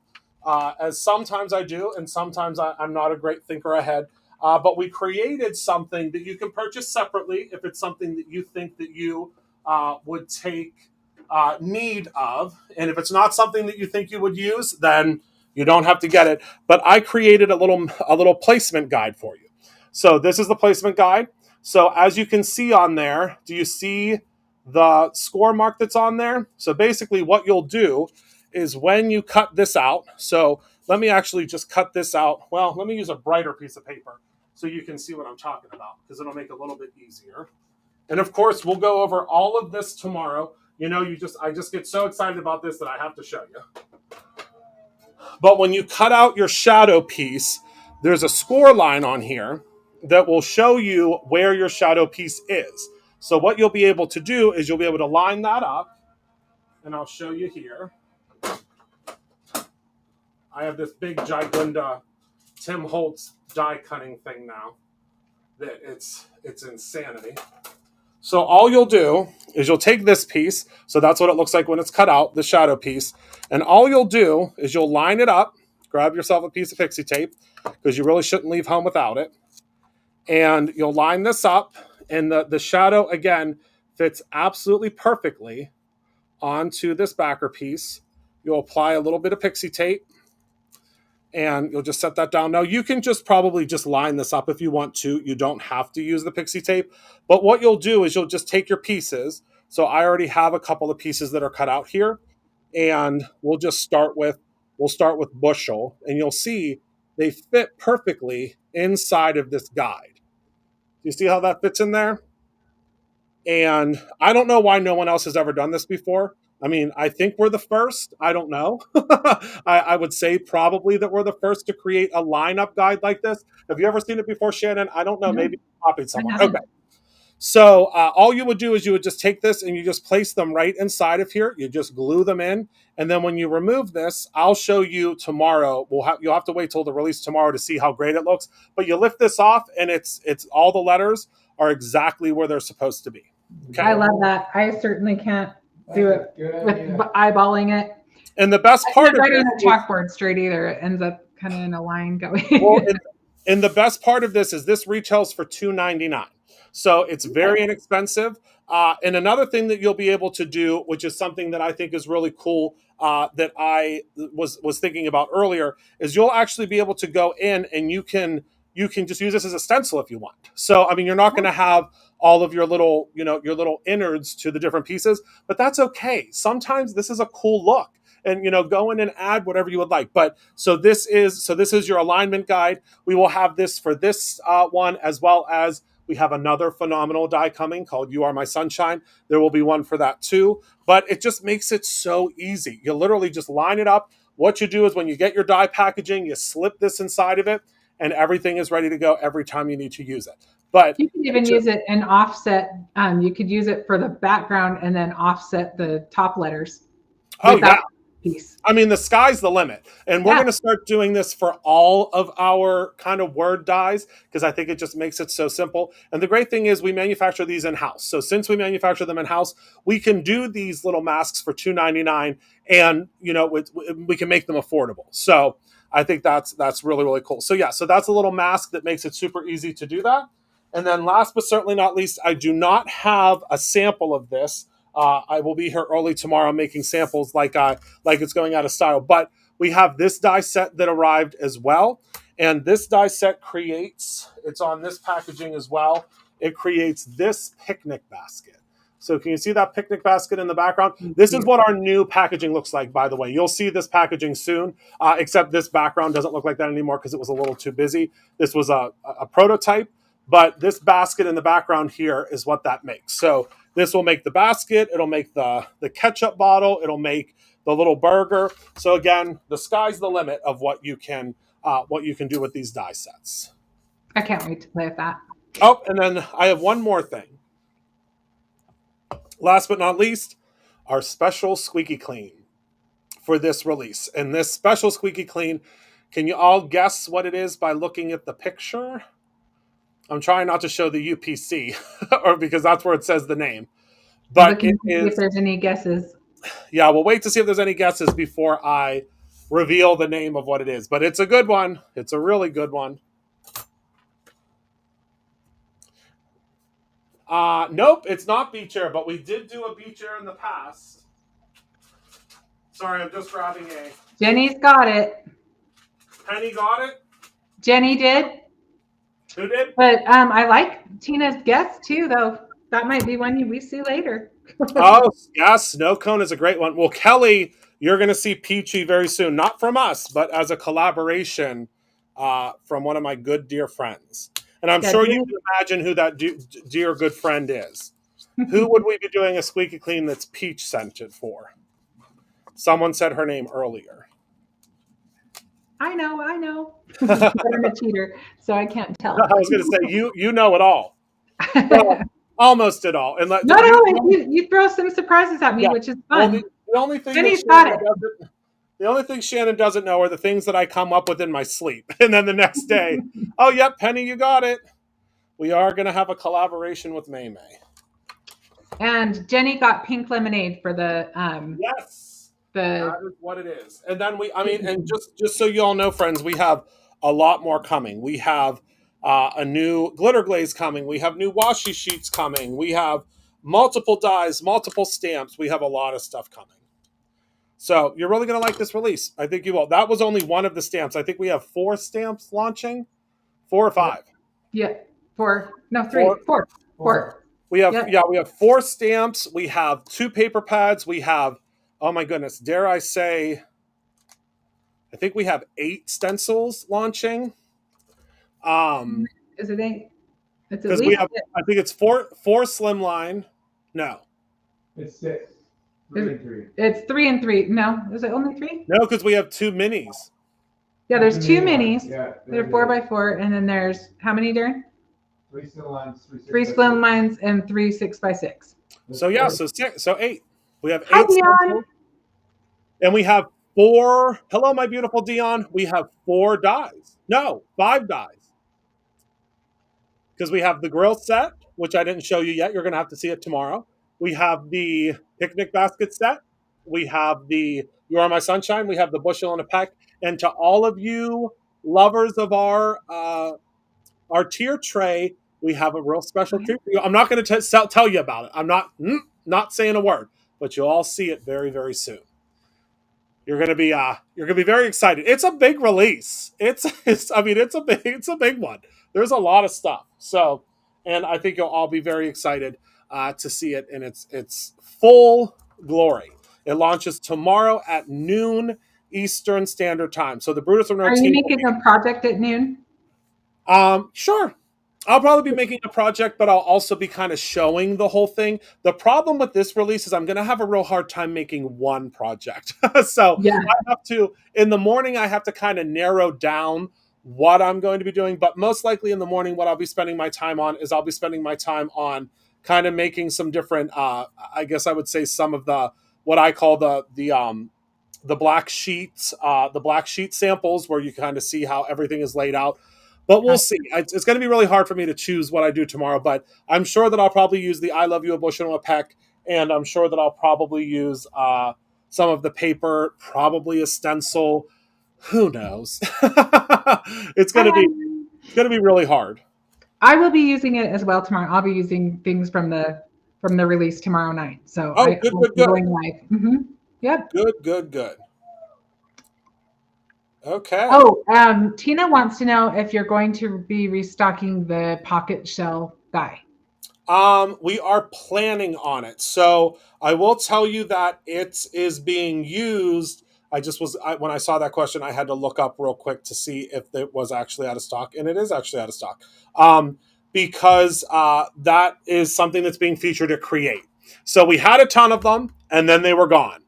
[SPEAKER 2] as sometimes I do, and sometimes I'm not a great thinker ahead. But we created something that you can purchase separately if it's something that you think that you would take need of. And if it's not something that you think you would use, then you don't have to get it. But I created a little placement guide for you. So this is the placement guide. So as you can see on there, do you see the score mark that's on there? So basically what you'll do is when you cut this out, so let me actually just cut this out. Well, let me use a brighter piece of paper so you can see what I'm talking about because it'll make it a little bit easier. And of course, we'll go over all of this tomorrow. I just get so excited about this that I have to show you. But when you cut out your shadow piece, there's a score line on here that will show you where your shadow piece is. So what you'll be able to do is you'll be able to line that up, and I'll show you here. I have this big Gigunda Tim Holtz die cutting thing now that it's insanity. So all you'll do is you'll take this piece, so that's what it looks like when it's cut out, the shadow piece, and all you'll do is you'll line it up, grab yourself a piece of pixie tape, because you really shouldn't leave home without it, and you'll line this up, and the shadow, again, fits absolutely perfectly onto this backer piece. You'll apply a little bit of pixie tape, and you'll just set that down. Now, you can probably just line this up if you want to. You don't have to use the pixie tape. But what you'll do is you'll just take your pieces. So I already have a couple of pieces that are cut out here. And we'll start with bushel. And you'll see they fit perfectly inside of this guide. Do you see how that fits in there? And I don't know why no one else has ever done this before. I mean, I think we're the first. I don't know. I would say probably that we're the first to create a lineup guide like this. Have you ever seen it before, Shannon? I don't know.
[SPEAKER 1] No,
[SPEAKER 2] Maybe you copied
[SPEAKER 1] I
[SPEAKER 2] somewhere. Okay.
[SPEAKER 1] haven't.
[SPEAKER 2] So all you would do is you would just take this and you just place them right inside of here. You just glue them in, and then when you remove this, I'll show you tomorrow. You'll have to wait till the release tomorrow to see how great it looks. But you lift this off, and it's all the letters are exactly where they're supposed to be. Okay.
[SPEAKER 1] I love that. I certainly can't do it with eyeballing it.
[SPEAKER 2] And the best
[SPEAKER 1] I
[SPEAKER 2] part
[SPEAKER 1] can't
[SPEAKER 2] of
[SPEAKER 1] write on
[SPEAKER 2] this
[SPEAKER 1] a chalkboard straight either. It ends up kind of in a line going.
[SPEAKER 2] well, and the best part of this is this retails for $2.99, so it's very inexpensive. And another thing that you'll be able to do, which is something that I think is really cool, that I was thinking about earlier, is you'll actually be able to go in and you can just use this as a stencil if you want. So I mean, you're not going to have all of your little your little innards to the different pieces, but that's okay. Sometimes this is a cool look. And go in and add whatever you would like. But so this is your alignment guide. We will have this for this one, as well as we have another phenomenal die coming called "You Are My Sunshine." There will be one for that too. But it just makes it so easy. You literally just line it up. What you do is when you get your die packaging, you slip this inside of it, and everything is ready to go every time you need to use it. But
[SPEAKER 1] you can even use it in offset. You could use it for the background and then offset the top letters.
[SPEAKER 2] Oh yeah.
[SPEAKER 1] Piece.
[SPEAKER 2] I mean, the sky's the limit. And we're going to start doing this for all of our kind of word dies because I think it just makes it so simple. And the great thing is we manufacture these in-house. So since we manufacture them in-house, we can do these little masks for $2.99 and, we can make them affordable. So I think that's really, really cool. So yeah, so that's a little mask that makes it super easy to do that. And then last but certainly not least, I do not have a sample of this. I will be here early tomorrow making samples like it's going out of style. But we have this die set that arrived as well. And this die set it's on this packaging as well. It creates this picnic basket. So can you see that picnic basket in the background? This is what our new packaging looks like, by the way. You'll see this packaging soon, except this background doesn't look like that anymore because it was a little too busy. This was a prototype, but this basket in the background here is what that makes. So this will make the basket. It'll make the ketchup bottle. It'll make the little burger. So again, the sky's the limit of what you can do with these die sets.
[SPEAKER 1] I can't wait to play with that.
[SPEAKER 2] Oh, and then I have one more thing. Last but not least, our special squeaky clean for this release. And this special squeaky clean, can you all guess what it is by looking at the picture? I'm trying not to show the UPC, or because that's where it says the name. But
[SPEAKER 1] it is. If there's any guesses.
[SPEAKER 2] Yeah, we'll wait to see if there's any guesses before I reveal the name of what it is. But it's a good one. It's a really good one. Nope, it's not beach chair, but we did do a beach chair in the past. Sorry, I'm just grabbing a.
[SPEAKER 1] Jenny's got it.
[SPEAKER 2] Penny got it.
[SPEAKER 1] Jenny did.
[SPEAKER 2] Who did?
[SPEAKER 1] But I like Tina's guess too, though. That might be one we see later.
[SPEAKER 2] Oh yes, snow cone is a great one. Well, Kelly, you're going to see Peachy very soon, not from us, but as a collaboration from one of my good dear friends. And I'm sure you can imagine who that dear good friend is. Who would we be doing a squeaky clean that's peach scented for? Someone said her name earlier.
[SPEAKER 1] I know. I'm a cheater, so I can't tell.
[SPEAKER 2] I was going to say you know it all. Well, almost it all. And
[SPEAKER 1] you throw some surprises at me, which is fun.
[SPEAKER 2] Well, the only thing
[SPEAKER 1] Jenny's got it.
[SPEAKER 2] The only thing Shannon doesn't know are the things that I come up with in my sleep. And then the next day, oh, yep, Penny, you got it. We are going to have a collaboration with May May.
[SPEAKER 1] And Jenny got pink lemonade for the
[SPEAKER 2] yes, that is what it is. And then and just so you all know, friends, we have a lot more coming. We have a new glitter glaze coming. We have new washi sheets coming. We have multiple dies, multiple stamps. We have a lot of stuff coming. So you're really going to like this release. I think you will. That was only one of the stamps. I think we have 4 stamps launching. 4 or 5?
[SPEAKER 1] Yeah, 4. No, 3. 4.
[SPEAKER 2] We have we have 4 stamps. We have 2 paper pads. We have, oh my goodness, dare I say, I think we have 8 stencils launching.
[SPEAKER 1] Is it 8?
[SPEAKER 2] Because we have, I think it's 4 slimline. No,
[SPEAKER 3] it's 6. 3 and 3.
[SPEAKER 1] It's 3 and 3. No, is it only 3?
[SPEAKER 2] No, because we have 2 minis.
[SPEAKER 1] Yeah, there's
[SPEAKER 3] The
[SPEAKER 1] 2
[SPEAKER 3] mini ones,
[SPEAKER 1] minis.
[SPEAKER 3] Yeah,
[SPEAKER 1] They're 4x4, and then there's how many, Darren?
[SPEAKER 3] 3 spindle lines,
[SPEAKER 1] 3 spindle lines and 3 6x6.
[SPEAKER 2] So yeah, so 8. We have
[SPEAKER 1] Hi,
[SPEAKER 2] 8
[SPEAKER 1] Dion.
[SPEAKER 2] stencils, and we have 4. Hello, my beautiful Dion. We have 4 dies. No, 5 dies. Because we have the grill set, which I didn't show you yet. You're going to have to see it tomorrow. We have the picnic basket set. We have the You Are My Sunshine. We have the bushel and a peck. And to all of you lovers of our tier tray, we have a real special treat for you. I'm not going to tell you about it. I'm not saying a word, but you'll all see it very, very soon. You're gonna be very excited. It's a big release. It's a big one. There's a lot of stuff. So, and I think you'll all be very excited to see it in its full glory. It launches tomorrow at noon Eastern Standard Time. So the Brutus and
[SPEAKER 1] Are you making a project at noon?
[SPEAKER 2] Sure. I'll probably be making a project, but I'll also be kind of showing the whole thing. The problem with this release is I'm going to have a real hard time making one project. So
[SPEAKER 1] Yeah.
[SPEAKER 2] I have to, in the morning, I have to kind of narrow down what I'm going to be doing. But most likely in the morning, what I'll be spending my time on is I'll be spending my time on kind of making some different, I guess I would say some of what I call the black sheets, the black sheet samples where you kind of see how everything is laid out. But we'll see. It's going to be really hard for me to choose what I do tomorrow, but I'm sure that I'll probably use the I Love You, a Bushel and a Peck, and I'm sure that I'll probably use some of the paper, probably a stencil. Who knows? It's going to be really hard.
[SPEAKER 1] I will be using it as well tomorrow. I'll be using things from the release tomorrow night. So
[SPEAKER 2] good.
[SPEAKER 1] Going live. Mm-hmm. Yep.
[SPEAKER 2] Good. Okay.
[SPEAKER 1] Oh, Tina wants to know if you're going to be restocking the pocket shell die.
[SPEAKER 2] We are planning on it. So I will tell you that it is being used. When I saw that question, I had to look up real quick to see if it was actually out of stock, and it is actually out of stock. Because that is something that's being featured at Create. So we had a ton of them, and then they were gone.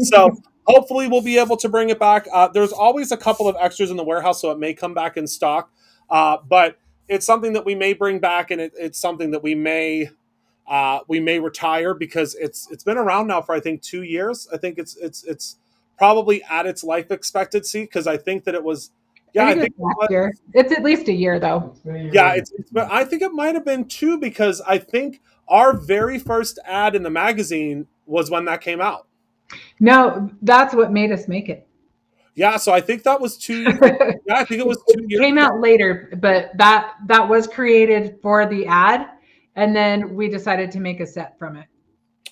[SPEAKER 2] So hopefully we'll be able to bring it back. There's always a couple of extras in the warehouse, so it may come back in stock. But it's something that we may bring back, and it's something that we may retire because it's been around now for I think 2 years. I think it's probably at its life expectancy because I think that it was. Yeah, I think
[SPEAKER 1] last year. It's at least a year though.
[SPEAKER 2] Yeah, I think it might have been 2 because I think our very first ad in the magazine was when that came out.
[SPEAKER 1] No, that's what made us make it.
[SPEAKER 2] Yeah, so I think that was 2. Yeah, I think it was 2 years.
[SPEAKER 1] It came out later, but that was created for the ad, and then we decided to make a set from it.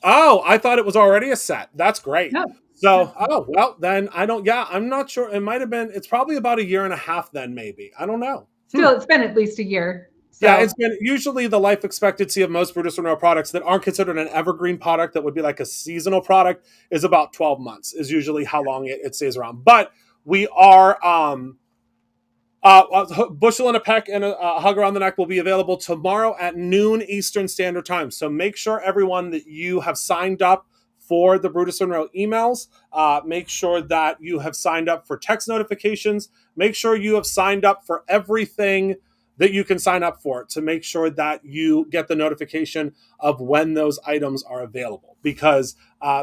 [SPEAKER 2] Oh, I thought it was already a set. That's great.
[SPEAKER 1] No.
[SPEAKER 2] So, well, then I'm not sure. It might have been, it's probably about a year and a half then, maybe. I don't know.
[SPEAKER 1] Still, it's been at least a year.
[SPEAKER 2] So. Yeah, it's been usually the life expectancy of most Brutus Monroe products that aren't considered an evergreen product that would be like a seasonal product is about 12 months is usually how long it stays around. But we are, Bushel and a Peck and a Hug Around the Neck will be available tomorrow at noon Eastern Standard Time. So make sure everyone that you have signed up for the Brutus Monroe emails. Make sure that you have signed up for text notifications. Make sure you have signed up for everything that you can sign up for to make sure that you get the notification of when those items are available because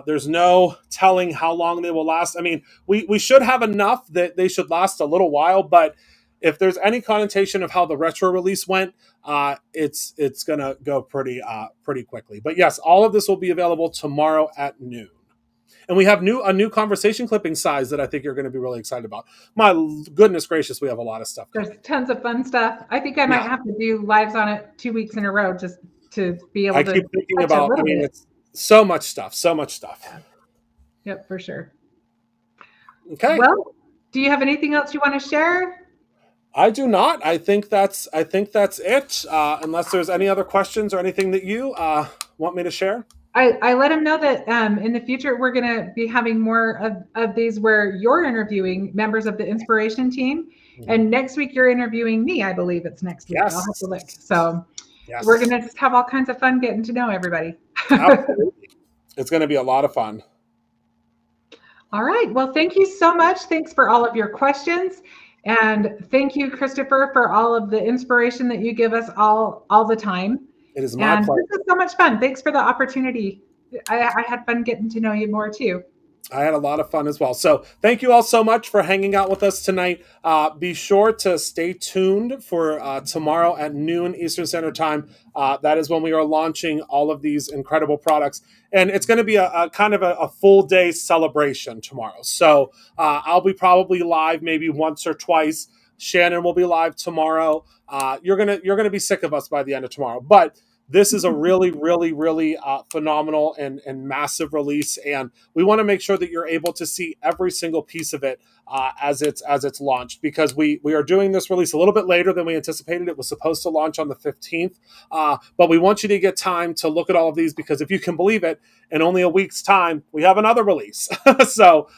[SPEAKER 2] there's no telling how long they will last. I mean, we should have enough that they should last a little while, but if there's any connotation of how the retro release went, it's gonna go pretty quickly. But yes, all of this will be available tomorrow at noon. And we have a new conversation clipping size that I think you're going to be really excited about. My goodness gracious, we have a lot of stuff.
[SPEAKER 1] There's tons of fun stuff. I think I might have to do lives on it 2 weeks in a row just to be able to.
[SPEAKER 2] I keep thinking about. I mean, it's so much stuff. Yeah.
[SPEAKER 1] Yep, for sure.
[SPEAKER 2] Okay.
[SPEAKER 1] Well, do you have anything else you want to share?
[SPEAKER 2] I do not. I think that's it. Unless there's any other questions or anything that you want me to share.
[SPEAKER 1] I let him know that in the future we're going to be having more of these where you're interviewing members of the Inspiration team, and next week you're interviewing me. I believe it's next week.
[SPEAKER 2] Yes.
[SPEAKER 1] I'll have to look. So we're going to just have all kinds of fun getting to know everybody.
[SPEAKER 2] Absolutely. It's going to be a lot of fun.
[SPEAKER 1] All right. Well, thank you so much. Thanks for all of your questions. And thank you, Christopher, for all of the inspiration that you give us all the time.
[SPEAKER 2] It is my
[SPEAKER 1] And
[SPEAKER 2] pleasure.
[SPEAKER 1] this was so much fun. Thanks for the opportunity. I had fun getting to know you more too.
[SPEAKER 2] I had a lot of fun as well. So thank you all so much for hanging out with us tonight. Be sure to stay tuned for tomorrow at noon Eastern Standard Time. That is when we are launching all of these incredible products. And it's going to be a kind of a full day celebration tomorrow. So I'll be probably live maybe once or twice. Shannon will be live tomorrow. You're gonna be sick of us by the end of tomorrow. But this is a really, really, really phenomenal and massive release, and we want to make sure that you're able to see every single piece of it as it's launched, because we are doing this release a little bit later than we anticipated. It was supposed to launch on the 15th, but we want you to get time to look at all of these, because if you can believe it, in only a week's time we have another release. So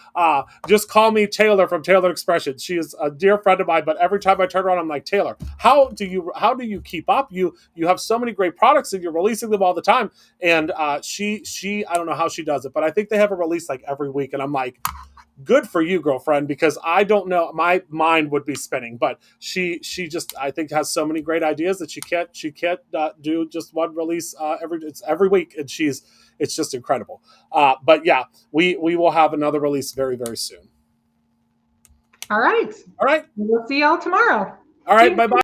[SPEAKER 2] just call me Taylor from Taylor Expressions. She is a dear friend of mine, but every time I turn around, I'm like, Taylor, how do you keep up? You have so many great products and you're releasing them all the time. And she I don't know how she does it, but I think they have a release like every week, and I'm like, good for you, girlfriend, because I don't know, my mind would be spinning. But she just, I think, has so many great ideas that she can't do just one release every week, and it's just incredible. But yeah, we will have another release very, very soon.
[SPEAKER 1] All right.
[SPEAKER 2] All right.
[SPEAKER 1] We'll see y'all tomorrow.
[SPEAKER 2] All right. Bye bye.